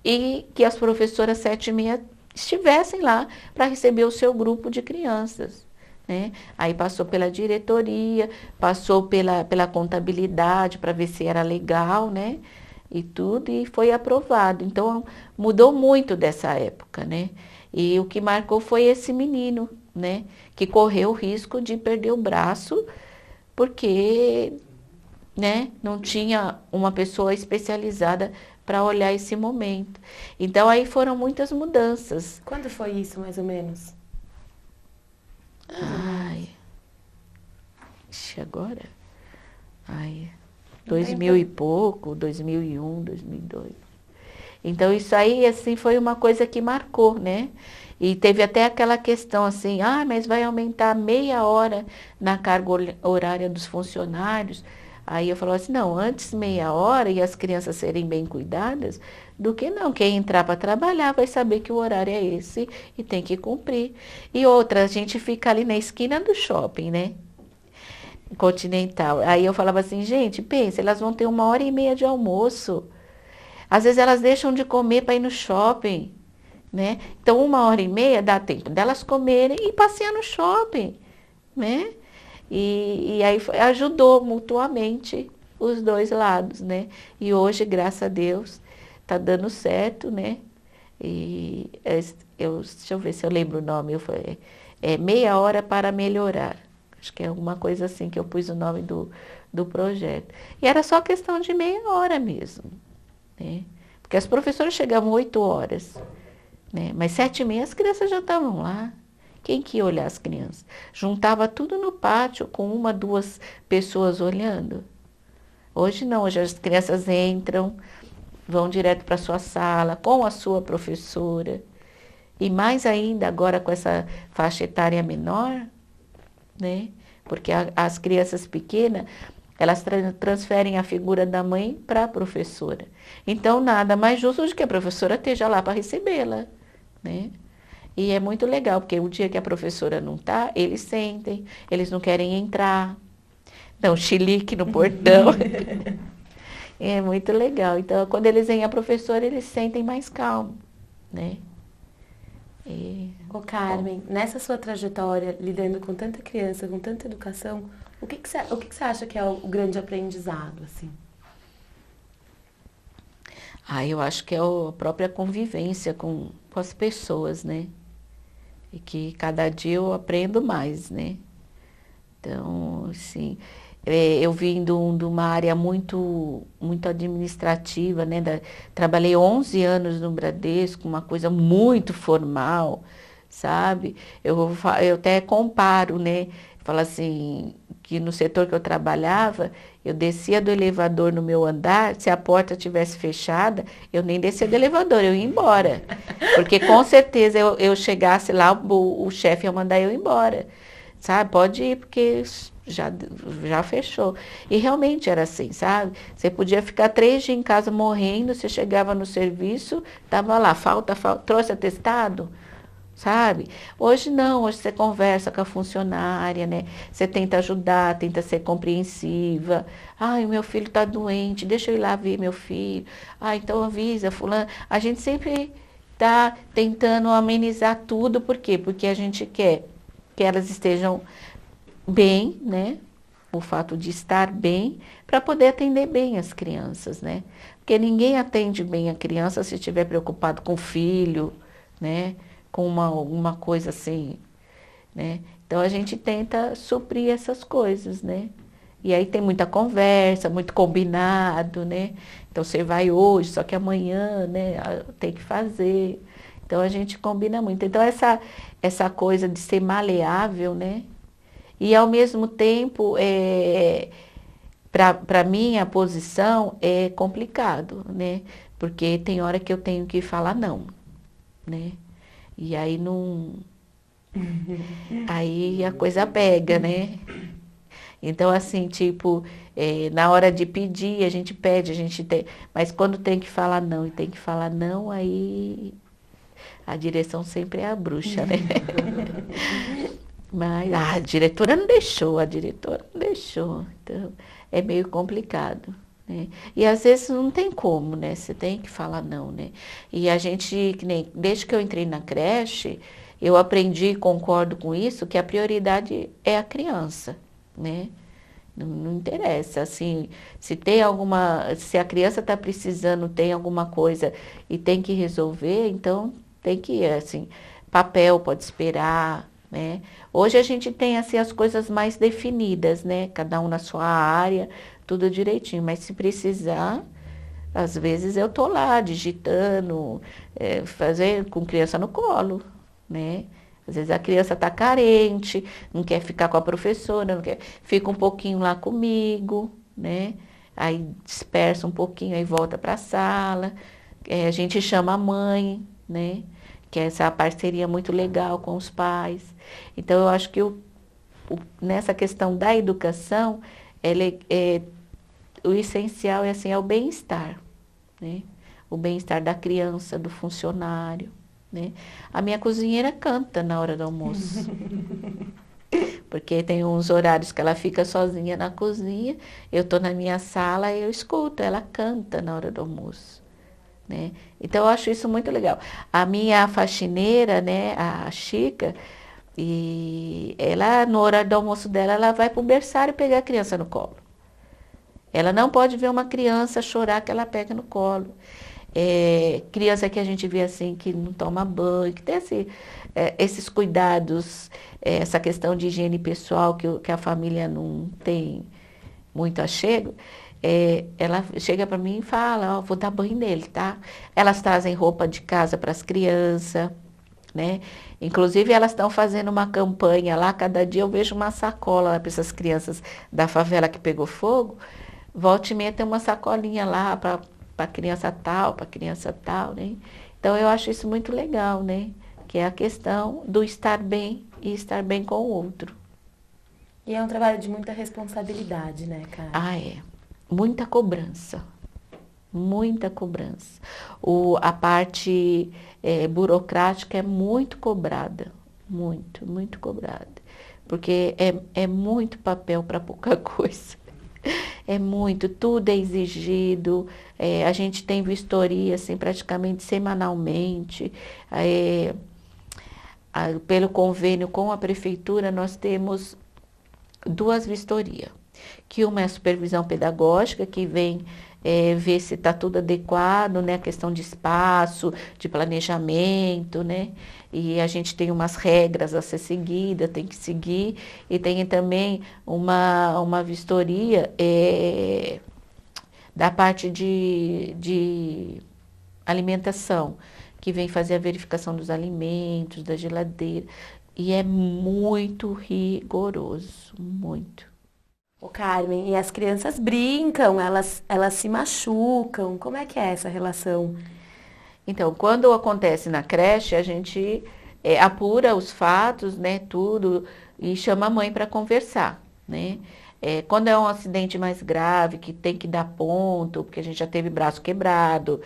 e que as professoras 7h30 estivessem lá para receber o seu grupo de crianças, né? Aí passou pela diretoria, passou pela contabilidade para ver se era legal, né? E tudo, e foi aprovado. Então mudou muito dessa época, né? E o que marcou foi esse menino, né? Que correu o risco de perder o braço porque, né, não tinha uma pessoa especializada para olhar esse momento. Então aí foram muitas mudanças. Quando foi isso, mais ou menos? Ai, agora? Ai, Não tem 2000 e pouco, 2001, 2002. Então isso aí, assim, foi uma coisa que marcou, né? E teve até aquela questão assim, mas vai aumentar meia hora na carga horária dos funcionários. Aí eu falava assim, não, antes meia hora e as crianças serem bem cuidadas, do que não. Quem entrar para trabalhar vai saber que o horário é esse e tem que cumprir. E outra, a gente fica ali na esquina do shopping, né? Continental. Aí eu falava assim, gente, pensa, elas vão ter 1h30 de almoço. Às vezes elas deixam de comer para ir no shopping, né? Então 1h30 dá tempo delas comerem e passear no shopping, né? E aí ajudou mutuamente os dois lados, né? E hoje, graças a Deus, tá dando certo, né? E deixa eu ver se eu lembro o nome. Meia hora para melhorar. Acho que é alguma coisa assim que eu pus o nome do projeto. E era só questão de meia hora mesmo, né? Porque as professoras chegavam 8h, né? Mas 7h30 as crianças já estavam lá. Quem que ia olhar as crianças? Juntava tudo no pátio com 1, 2 pessoas olhando. Hoje não, hoje as crianças entram, vão direto para a sua sala com a sua professora. E mais ainda agora com essa faixa etária menor, né? Porque as crianças pequenas, elas transferem a figura da mãe para a professora. Então, nada mais justo do que a professora esteja lá para recebê-la, né? E é muito legal, porque o dia que a professora não está, eles sentem, eles não querem entrar. Dão chilique no portão. É muito legal. Então, quando eles veem a professora, eles sentem mais calmo, né? Ô Carmen, nessa sua trajetória, lidando com tanta criança, com tanta educação, o que que você acha que é o grande aprendizado, assim? Ah, eu acho que é a própria convivência com as pessoas, né? E que cada dia eu aprendo mais, né? Então, assim, eu vim de uma área muito administrativa, né? Trabalhei 11 anos no Bradesco, uma coisa muito formal, sabe? Eu até comparo, né? Falo assim, que no setor que eu trabalhava, eu descia do elevador no meu andar, se a porta tivesse fechada, eu nem descia do elevador, eu ia embora. Porque com certeza eu chegasse lá, o chefe ia mandar eu embora. Sabe, pode ir, porque já, já fechou. E realmente era assim, sabe? Você podia ficar 3 dias em casa morrendo, você chegava no serviço, estava lá, falta, trouxe atestado, sabe? Hoje não, hoje você conversa com a funcionária, né? Você tenta ajudar, tenta ser compreensiva. Ai, o meu filho está doente, deixa eu ir lá ver meu filho. Ah, então avisa, fulano. A gente sempre está tentando amenizar tudo, por quê? Porque a gente quer que elas estejam bem, né? O fato de estar bem, para poder atender bem as crianças, né? Porque ninguém atende bem a criança se estiver preocupado com o filho, né? Com alguma coisa assim, né? Então a gente tenta suprir essas coisas, né? E aí tem muita conversa, muito combinado, né? Então você vai hoje, só que amanhã, né? Tem que fazer. Então a gente combina muito. Então essa coisa de ser maleável, né? E ao mesmo tempo, para mim a posição é complicado, né? Porque tem hora que eu tenho que falar não, né? E aí não, aí a coisa pega, né? Então, assim, tipo, na hora de pedir, a gente pede, a gente tem, mas quando tem que falar não e tem que falar não, aí a direção sempre é a bruxa, né? Mas a diretora não deixou, a diretora não deixou. Então, é meio complicado, né? E às vezes não tem como, né? Você tem que falar não, né? E a gente, que nem, desde que eu entrei na creche, eu aprendi, concordo com isso, que a prioridade é a criança, né? Não interessa, assim, se tem alguma, se a criança está precisando, tem alguma coisa e tem que resolver, então tem que ir, assim, papel pode esperar, né? Hoje a gente tem, assim, as coisas mais definidas, né? Cada um na sua área, tudo direitinho, mas se precisar, às vezes eu tô lá digitando, fazer com criança no colo, né? Às vezes a criança está carente, não quer ficar com a professora, não quer, fica um pouquinho lá comigo, né? Aí dispersa um pouquinho, aí volta para a sala. A gente chama a mãe, né? Que é essa parceria muito legal com os pais. Então eu acho que nessa questão da educação, o essencial é assim, é o bem-estar, né? O bem-estar da criança, do funcionário, né? A minha cozinheira canta na hora do almoço. Porque tem uns horários que ela fica sozinha na cozinha, eu estou na minha sala e eu escuto, ela canta na hora do almoço, né? Então eu acho isso muito legal. A minha faxineira, né, a Chica, e ela, no horário do almoço dela, ela vai para o berçário pegar a criança no colo. Ela não pode ver uma criança chorar que ela pega no colo. Criança que a gente vê assim que não toma banho, que tem esses cuidados, essa questão de higiene pessoal que a família não tem muito achego, ela chega para mim e fala, ó, vou dar banho nele, tá? Elas trazem roupa de casa para as crianças, né? Inclusive elas estão fazendo uma campanha lá, cada dia eu vejo uma sacola para essas crianças da favela que pegou fogo. Volta e meia tem uma sacolinha lá para criança tal, né? Então eu acho isso muito legal, né? Que é a questão do estar bem e estar bem com o outro. E é um trabalho de muita responsabilidade, né, cara? Ah, é. Muita cobrança. Muita cobrança. A parte burocrática é muito cobrada. Muito, muito cobrada. Porque é muito papel para pouca coisa. É muito, tudo é exigido. A gente tem vistoria assim, praticamente semanalmente. Pelo convênio com a prefeitura, nós temos 2 vistorias. Que uma é a supervisão pedagógica, que vem ver se está tudo adequado, né? A questão de espaço, de planejamento, né? E a gente tem umas regras a ser seguida, tem que seguir. E tem também uma vistoria da parte de alimentação, que vem fazer a verificação dos alimentos, da geladeira. E é muito rigoroso, muito. Ô Carmen, e as crianças brincam, elas se machucam, como é que é essa relação? Então, quando acontece na creche, a gente apura os fatos, né, tudo, e chama a mãe para conversar, né? Quando é um acidente mais grave, que tem que dar ponto, porque a gente já teve braço quebrado,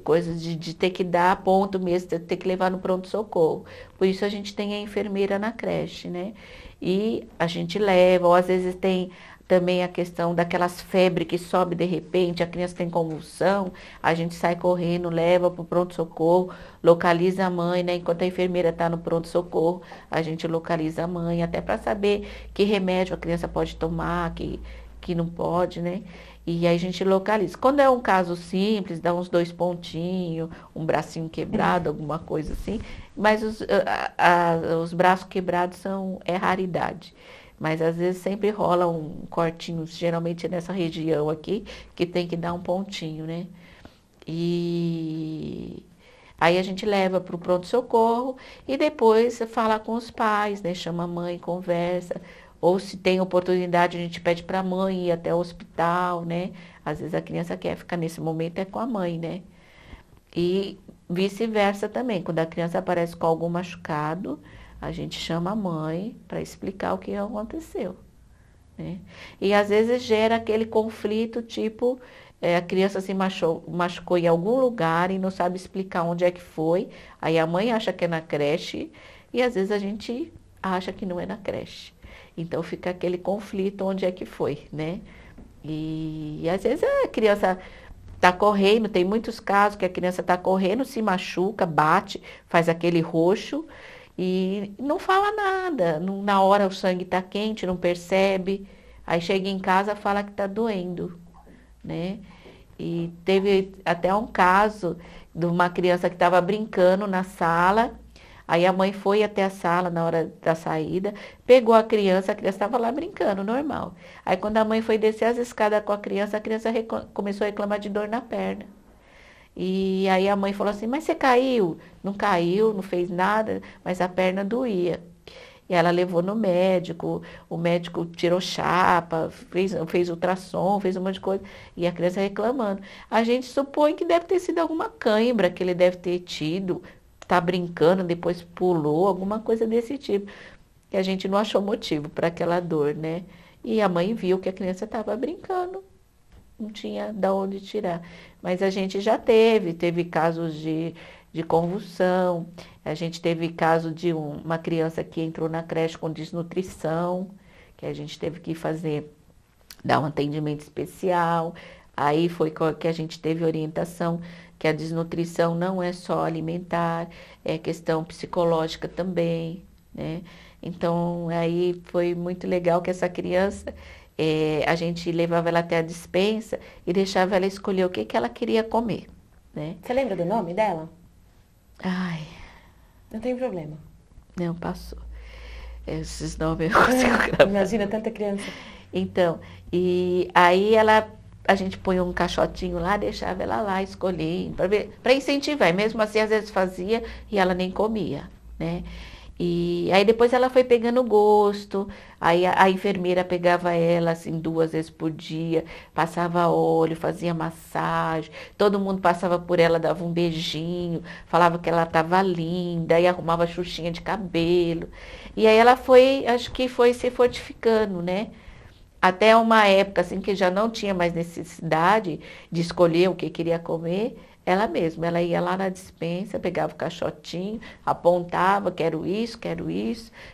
coisas de ter que dar ponto mesmo, ter que levar no pronto-socorro. Por isso a gente tem a enfermeira na creche, né? E a gente leva, ou às vezes tem também a questão daquelas febres que sobe de repente, a criança tem convulsão, a gente sai correndo, leva para o pronto-socorro, localiza a mãe, né? Enquanto a enfermeira está no pronto-socorro, a gente localiza a mãe, até para saber que remédio a criança pode tomar, que não pode, né? E aí a gente localiza. Quando é um caso simples, dá uns 2 pontinhos, um bracinho quebrado, alguma coisa assim, mas os braços quebrados é raridade. Mas às vezes sempre rola um cortinho, geralmente nessa região aqui, que tem que dar um pontinho, né? E aí a gente leva para o pronto-socorro e depois fala com os pais, né? Chama a mãe, conversa. Ou se tem oportunidade, a gente pede para a mãe ir até o hospital, né? Às vezes a criança quer ficar nesse momento é com a mãe, né? E vice-versa também, quando a criança aparece com algum machucado, a gente chama a mãe para explicar o que aconteceu, né? E às vezes gera aquele conflito, tipo, a criança se machucou em algum lugar e não sabe explicar onde é que foi, aí a mãe acha que é na creche e às vezes a gente acha que não é na creche. Então fica aquele conflito onde é que foi, né? E às vezes a criança está correndo, tem muitos casos que a criança está correndo, se machuca, bate, faz aquele roxo e não fala nada. Na hora o sangue está quente, não percebe. Aí chega em casa e fala que está doendo, né? E teve até um caso de uma criança que estava brincando na sala. Aí a mãe foi até a sala na hora da saída, pegou a criança estava lá brincando, normal. Aí quando a mãe foi descer as escadas com a criança começou a reclamar de dor na perna. E aí a mãe falou assim, mas você caiu? Não caiu, não fez nada, mas a perna doía. E ela levou no médico, o médico tirou chapa, fez ultrassom, fez um monte de coisa, e a criança reclamando. A gente supõe que deve ter sido alguma cãibra que ele deve ter tido, tá brincando, depois pulou, alguma coisa desse tipo. E a gente não achou motivo para aquela dor, né? E a mãe viu que a criança estava brincando, não tinha de onde tirar. Mas a gente já teve casos de convulsão, a gente teve caso de uma criança que entrou na creche com desnutrição, que a gente teve que dar um atendimento especial. Aí foi que a gente teve orientação que a desnutrição não é só alimentar, é questão psicológica também, né? Então, aí foi muito legal que essa criança, a gente levava ela até a despensa e deixava ela escolher o que que ela queria comer, né? Você lembra do nome dela? Ai, Não tem problema. não passou. Esses nomes eu consigo gravar. Imagina tanta criança. Então, e aí a gente põe um caixotinho lá, deixava ela lá escolher, para incentivar. E mesmo assim, às vezes fazia e ela nem comia, né? E aí depois ela foi pegando gosto, aí a enfermeira pegava ela assim 2 vezes por dia, passava óleo, fazia massagem, todo mundo passava por ela, dava um beijinho, falava que ela estava linda, aí arrumava xuxinha de cabelo. E aí ela foi, acho que foi se fortificando, né? Até uma época assim que já não tinha mais necessidade de escolher o que queria comer, ela mesma, ela ia lá na despensa, pegava o caixotinho, apontava, quero isso,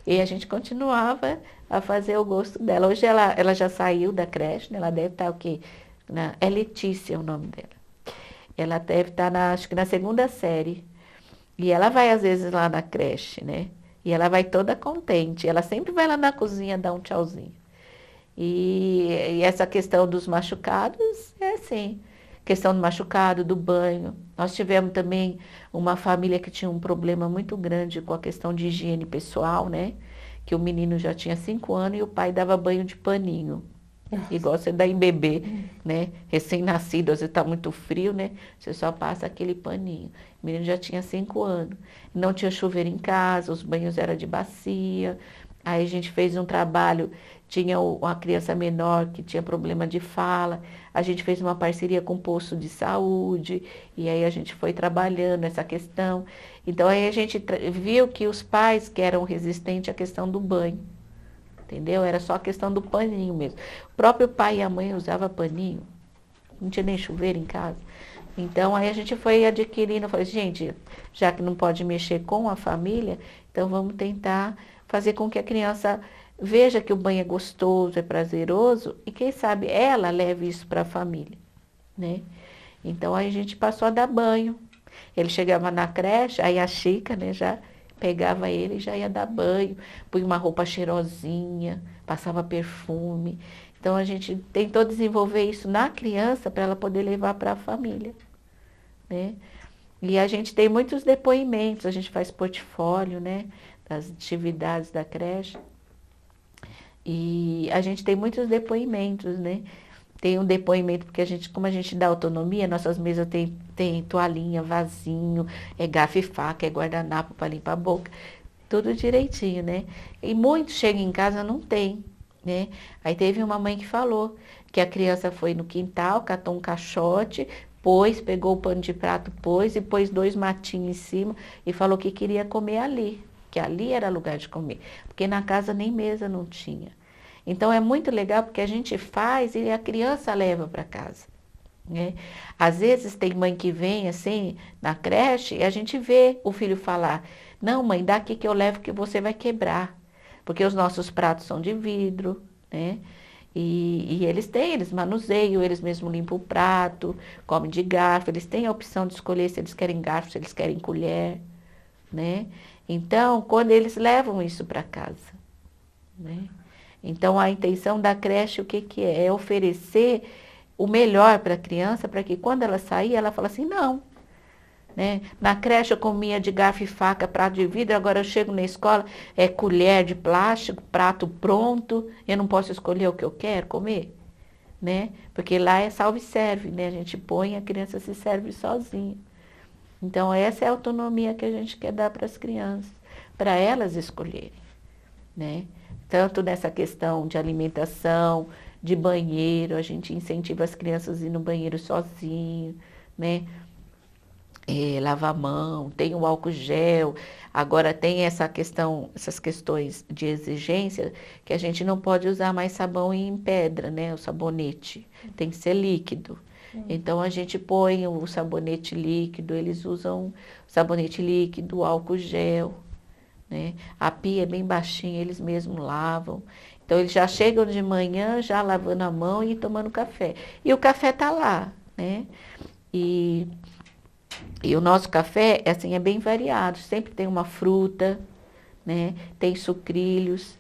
e a gente continuava a fazer o gosto dela. Hoje ela já saiu da creche, né? Ela deve estar o quê? É Letícia o nome dela. Ela deve estar acho que na 2ª série. E ela vai às vezes lá na creche, né? E ela vai toda contente. Ela sempre vai lá na cozinha dar um tchauzinho. E essa questão dos machucados é assim, questão do machucado, do banho. Nós tivemos também uma família que tinha um problema muito grande com a questão de higiene pessoal, né? Que o menino já tinha 5 anos e o pai dava banho de paninho. Igual você dá em bebê, né? Recém-nascido, às vezes está muito frio, né? Você só passa aquele paninho. O menino já tinha 5 anos. Não tinha chuveiro em casa, os banhos eram de bacia. Aí a gente fez um trabalho, tinha uma criança menor que tinha problema de fala. A gente fez uma parceria com o posto de saúde, e aí a gente foi trabalhando essa questão. Então aí a gente viu que os pais que eram resistentes à questão do banho. Entendeu? Era só a questão do paninho mesmo. O próprio pai e a mãe usavam paninho, não tinha nem chuveiro em casa. Então aí a gente foi adquirindo, falei, gente, já que não pode mexer com a família, então vamos tentar fazer com que a criança veja que o banho é gostoso, é prazeroso, e quem sabe ela leve isso para a família, né? Então aí a gente passou a dar banho. Ele chegava na creche, aí a Chica, né, já pegava ele e já ia dar banho, punha uma roupa cheirosinha, passava perfume. Então a gente tentou desenvolver isso na criança para ela poder levar para a família, né? E a gente tem muitos depoimentos, a gente faz portfólio, né, das atividades da creche. E a gente tem muitos depoimentos, né? Tem um depoimento, porque a gente, como a gente dá autonomia, nossas mesas tem toalhinha, vasinho, é garfo e faca, é guardanapo para limpar a boca, tudo direitinho, né? E muitos chegam em casa, não tem, né? Aí teve uma mãe que falou que a criança foi no quintal, catou um caixote, pegou o pano de prato, e pôs 2 matinhos em cima e falou que queria comer ali, que ali era lugar de comer, porque na casa nem mesa não tinha. Então é muito legal porque a gente faz e a criança leva para casa, né? Às vezes tem mãe que vem assim na creche e a gente vê o filho falar, não mãe, dá aqui que eu levo que você vai quebrar, porque os nossos pratos são de vidro, né? E eles manuseiam, eles mesmos limpam o prato, comem de garfo, eles têm a opção de escolher se eles querem garfo, se eles querem colher, né? Então, quando eles levam isso para casa, né? Então, a intenção da creche, o que que é? É oferecer o melhor para a criança, para que quando ela sair, ela fala assim, não, né? Na creche eu comia de garfo e faca, prato de vidro, agora eu chego na escola, é colher de plástico, prato pronto, eu não posso escolher o que eu quero comer, né? Porque lá é salve-serve, né? A gente põe, a criança se serve sozinha. Então, essa é a autonomia que a gente quer dar para as crianças, para elas escolherem, né? Tanto nessa questão de alimentação, de banheiro, a gente incentiva as crianças a ir no banheiro sozinho, né? Lavar a mão, tem o álcool gel, agora tem essa questão, essas questões de exigência, que a gente não pode usar mais sabão em pedra, né? O sabonete, tem que ser líquido. Então a gente põe o sabonete líquido, eles usam sabonete líquido, álcool gel, né? A pia é bem baixinha, eles mesmos lavam. Então eles já chegam de manhã já lavando a mão e tomando café. E o café está lá, né? E, e o nosso café, assim, é bem variado. Sempre tem uma fruta, né? Tem sucrilhos.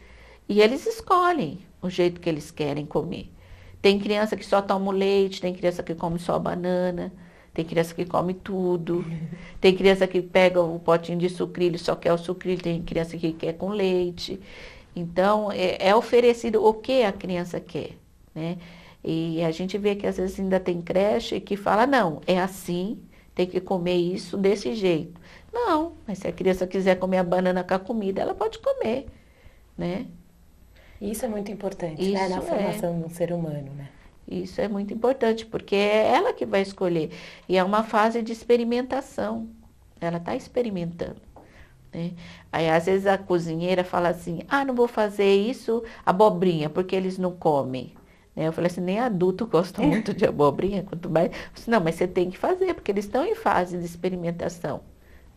E eles escolhem o jeito que eles querem comer. Tem criança que só toma o leite, tem criança que come só banana. Tem criança que come tudo. Tem criança que pega o potinho de sucrilho, só quer o sucrilho. Tem criança que quer com leite. Então, é oferecido o que a criança quer, né? E a gente vê que às vezes ainda tem creche que fala, não, é assim, tem que comer isso desse jeito. Não, mas se a criança quiser comer a banana com a comida, ela pode comer, né? Isso é muito importante, Isso né? Na é. formação de um ser humano, né? Isso é muito importante, porque é ela que vai escolher. E é uma fase de experimentação. Ela está experimentando, né? Aí, às vezes, a cozinheira fala assim, não vou fazer isso, abobrinha, porque eles não comem. Né? Eu falei assim, nem adulto gosta muito de abobrinha, quanto mais... Não, mas você tem que fazer, porque eles estão em fase de experimentação.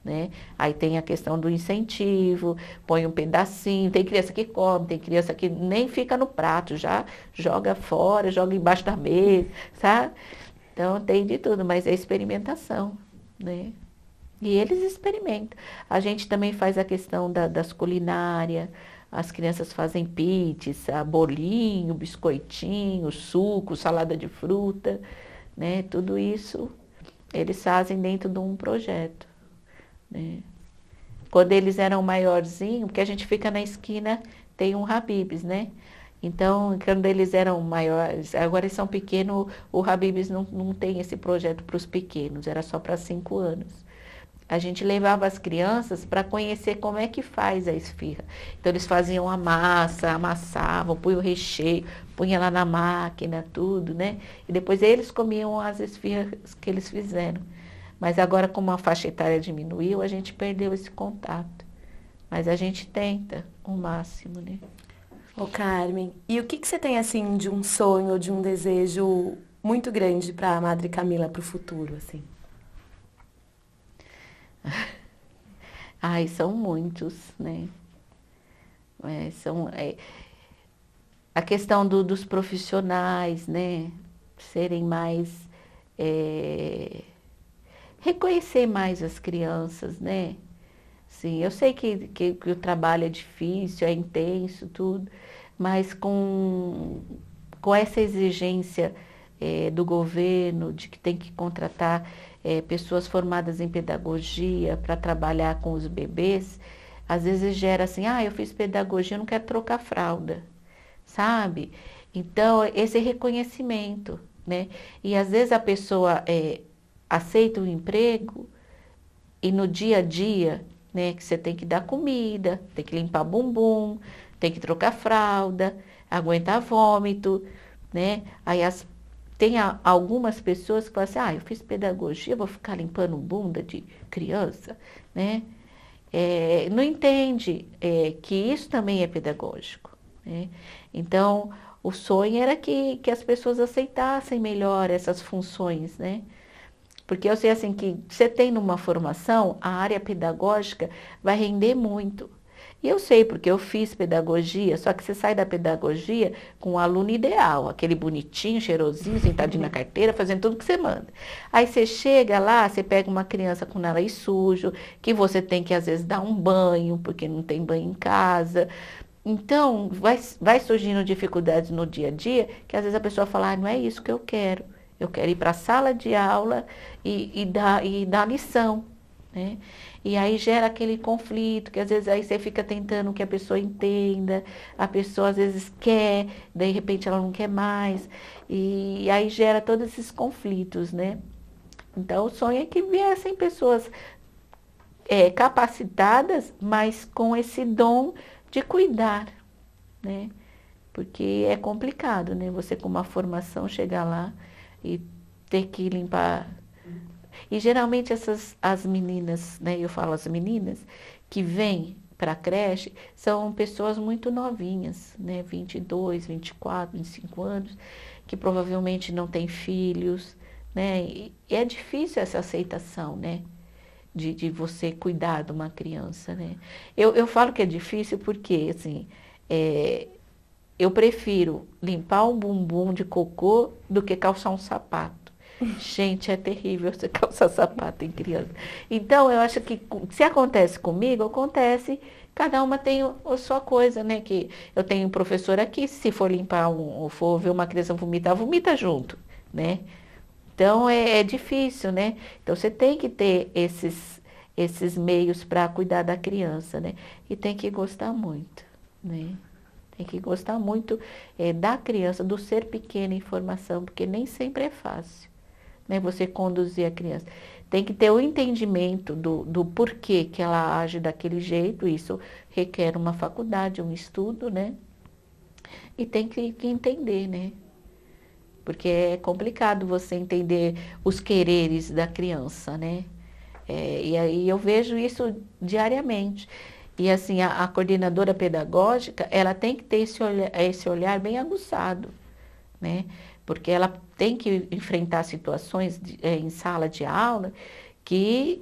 Né? Aí tem a questão do incentivo, põe um pedacinho, tem criança que come, tem criança que nem fica no prato, já joga fora, joga embaixo da mesa, sabe? Então tem de tudo, mas é experimentação, né? E eles experimentam. A gente também faz a questão das culinárias, as crianças fazem pizza, bolinho, biscoitinho, suco, salada de fruta, né? Tudo isso eles fazem dentro de um projeto, né? Quando eles eram maiorzinhos, porque a gente fica na esquina, tem um Habib's, né? Então, quando eles eram maiores, agora eles são pequenos, o Habib's não tem esse projeto para os pequenos, era só para 5 anos. A gente levava as crianças para conhecer como é que faz a esfirra. Então, eles faziam a massa, amassavam, punham o recheio, punha lá na máquina, tudo, né? E depois eles comiam as esfirras que eles fizeram. Mas agora, como a faixa etária diminuiu, a gente perdeu esse contato. Mas a gente tenta o máximo, né? Ô Carmen, e o que você tem assim de um sonho, de um desejo muito grande para a Madre Camila para o futuro, assim? Ai, são muitos, né? A questão dos profissionais, né? Serem mais, reconhecer mais as crianças, né? Sim, eu sei que o trabalho é difícil, é intenso, tudo, mas com essa exigência do governo de que tem que contratar pessoas formadas em pedagogia para trabalhar com os bebês, às vezes gera assim, eu fiz pedagogia, eu não quero trocar fralda, sabe? Então, esse reconhecimento, né? E às vezes a pessoa aceita o emprego e no dia a dia, né, que você tem que dar comida, tem que limpar bumbum, tem que trocar fralda, aguentar vômito, né? Aí tem algumas pessoas que falam assim, eu fiz pedagogia, vou ficar limpando bunda de criança, né? Não entende que isso também é pedagógico, né? Então, o sonho era que as pessoas aceitassem melhor essas funções, né? Porque eu sei assim que você tem numa formação, a área pedagógica vai render muito. E eu sei, porque eu fiz pedagogia, só que você sai da pedagogia com o aluno ideal, aquele bonitinho, cheirosinho, sentadinho na carteira, fazendo tudo que você manda. Aí você chega lá, você pega uma criança com nariz sujo, que você tem que às vezes dar um banho, porque não tem banho em casa. Então, vai surgindo dificuldades no dia a dia, que às vezes a pessoa fala, não é isso que eu quero. Eu quero ir para a sala de aula e dar lição, né? E aí gera aquele conflito, que às vezes aí você fica tentando que a pessoa entenda, a pessoa às vezes quer, de repente ela não quer mais, e aí gera todos esses conflitos, né? Então o sonho é que viessem pessoas capacitadas, mas com esse dom de cuidar, né? Porque é complicado, né? Você com uma formação chegar lá e ter que limpar. E geralmente as meninas, né? Eu falo as meninas que vêm para a creche são pessoas muito novinhas, né? 22, 24, 25 anos, que provavelmente não têm filhos, né? E é difícil essa aceitação, né? De você cuidar de uma criança, né? Eu falo que é difícil porque, assim, eu prefiro limpar um bumbum de cocô do que calçar um sapato. Gente, é terrível você calçar sapato em criança. Então, eu acho que se acontece comigo, acontece, cada uma tem a sua coisa, né? Que eu tenho um professor aqui, se for limpar ou for ver uma criança vomitar, vomita junto, né? Então, é difícil, né? Então, você tem que ter esses meios para cuidar da criança, né? E tem que gostar muito, né? Tem que gostar muito da criança, do ser pequeno em formação, porque nem sempre é fácil, né? Você conduzir a criança. Tem que ter o entendimento do porquê que ela age daquele jeito, isso requer uma faculdade, um estudo, né? E tem que entender, né? Porque é complicado você entender os quereres da criança, né? E aí eu vejo isso diariamente. E assim, a coordenadora pedagógica, ela tem que ter esse olhar bem aguçado, né? Porque ela tem que enfrentar situações em sala de aula que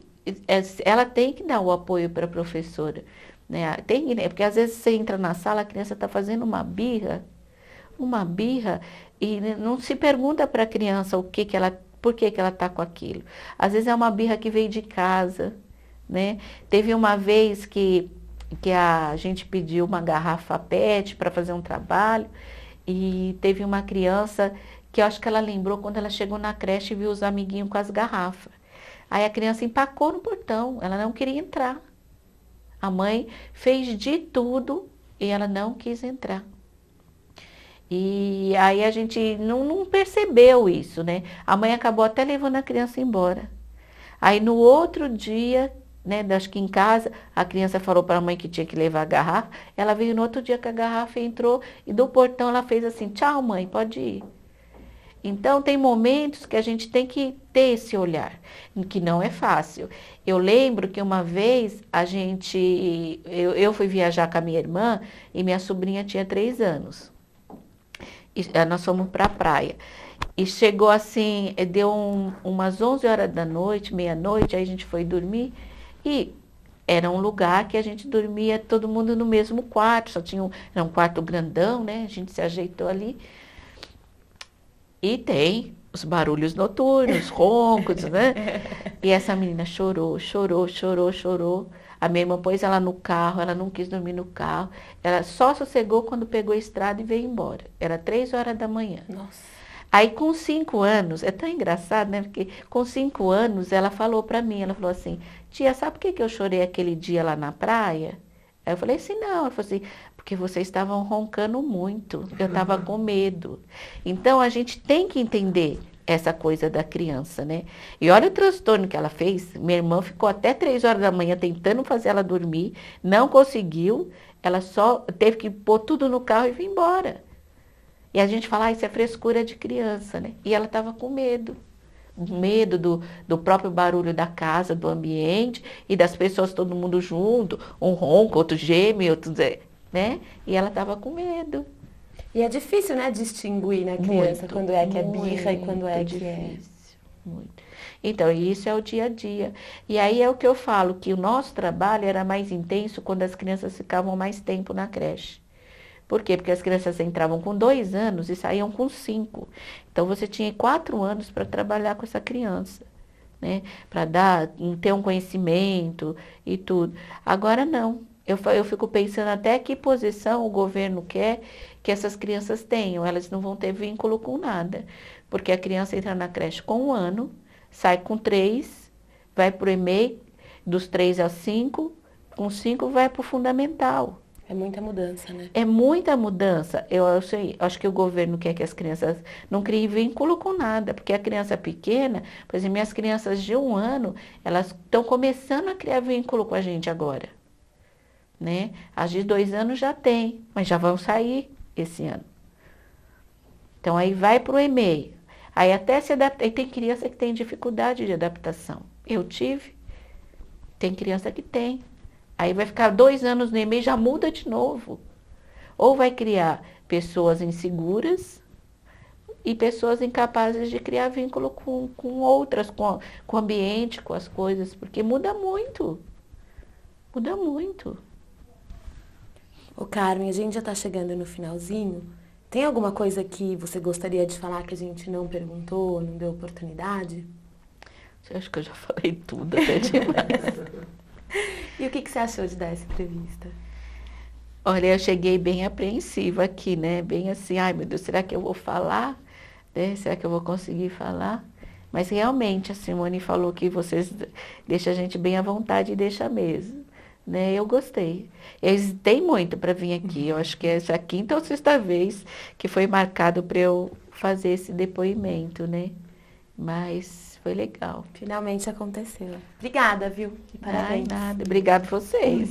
ela tem que dar o apoio para a professora, né? Porque às vezes você entra na sala, a criança está fazendo uma birra, e não se pergunta para a criança por que ela está com aquilo. Às vezes é uma birra que veio de casa, né? Teve uma vez que que a gente pediu uma garrafa PET para fazer um trabalho e teve uma criança que eu acho que ela lembrou quando ela chegou na creche e viu os amiguinhos com as garrafas. Aí a criança empacou no portão, ela não queria entrar. A mãe fez de tudo e ela não quis entrar. E aí a gente não percebeu isso, né? A mãe acabou até levando a criança embora. Aí no outro dia, né, acho que em casa, a criança falou para a mãe que tinha que levar a garrafa. Ela veio no outro dia com a garrafa e entrou e do portão ela fez assim: tchau, mãe, pode ir. Então tem momentos que a gente tem que ter esse olhar, que não é fácil. Eu lembro que uma vez eu fui viajar com a minha irmã e minha sobrinha tinha 3 anos. E nós fomos para a praia. E chegou assim, deu umas 11 horas da noite, meia-noite, aí a gente foi dormir. E era um lugar que a gente dormia todo mundo no mesmo quarto, só tinha era um quarto grandão, né? A gente se ajeitou ali. E tem os barulhos noturnos, roncos, né? E essa menina chorou, chorou, chorou, chorou. A minha irmã pôs ela no carro, ela não quis dormir no carro. Ela só sossegou quando pegou a estrada e veio embora. Era 3 horas da manhã. Nossa. Aí com 5 anos, é tão engraçado, né? Porque com 5 anos ela falou para mim, ela falou assim, tia, sabe por que eu chorei aquele dia lá na praia? Aí eu falei assim, não, ela falou assim, porque vocês estavam roncando muito, eu estava com medo. Então a gente tem que entender essa coisa da criança, né? E olha o transtorno que ela fez. Minha irmã ficou até 3 horas da manhã tentando fazer ela dormir, não conseguiu, ela só teve que pôr tudo no carro e vir embora. E a gente fala, isso é frescura de criança, né? E ela estava com medo. Medo do próprio barulho da casa, do ambiente e das pessoas, todo mundo junto, um ronco, outro geme, outro, né? E ela estava com medo. E é difícil, né, distinguir na criança Muito, quando é que é birra e quando é que é. difícil, muito. Então, isso é o dia a dia. E aí é o que eu falo, que o nosso trabalho era mais intenso quando as crianças ficavam mais tempo na creche. Por quê? Porque as crianças entravam com 2 anos e saíam com 5. Então você tinha 4 anos para trabalhar com essa criança, né? Para ter um conhecimento e tudo. Agora não. Eu fico pensando até que posição o governo quer que essas crianças tenham. Elas não vão ter vínculo com nada. Porque a criança entra na creche com 1 ano, sai com 3, vai para o EMEI, dos 3 aos 5, com 5 vai para o fundamental. É muita mudança, né? É muita mudança. Eu acho que o governo quer que as crianças não criem vínculo com nada, porque a criança pequena, por exemplo, minhas crianças de 1 ano, elas estão começando a criar vínculo com a gente agora, né? As de 2 anos já tem, mas já vão sair esse ano. Então aí vai para o EMEI. Aí até se adaptar. E tem criança que tem dificuldade de adaptação. Eu tive. Tem criança que tem. Aí vai ficar 2 anos no EMEI e já muda de novo. Ou vai criar pessoas inseguras e pessoas incapazes de criar vínculo com outras, com o ambiente, com as coisas, porque muda muito. Muda muito. Ô Carmen, a gente já está chegando no finalzinho. Tem alguma coisa que você gostaria de falar que a gente não perguntou, não deu oportunidade? Eu acho que eu já falei tudo até demais. E o que você achou de dar essa entrevista? Olha, eu cheguei bem apreensiva aqui, né? Bem assim, ai meu Deus, será que eu vou falar? Né? Será que eu vou conseguir falar? Mas realmente a Simone falou que vocês deixam a gente bem à vontade e deixa mesmo. Né? Eu gostei. Eu hesitei muito para vir aqui. Eu acho que essa é a 5ª ou 6ª vez que foi marcado para eu fazer esse depoimento, né? Mas foi legal. Finalmente aconteceu. Obrigada, viu? E parabéns. Ai, nada. Obrigada a vocês.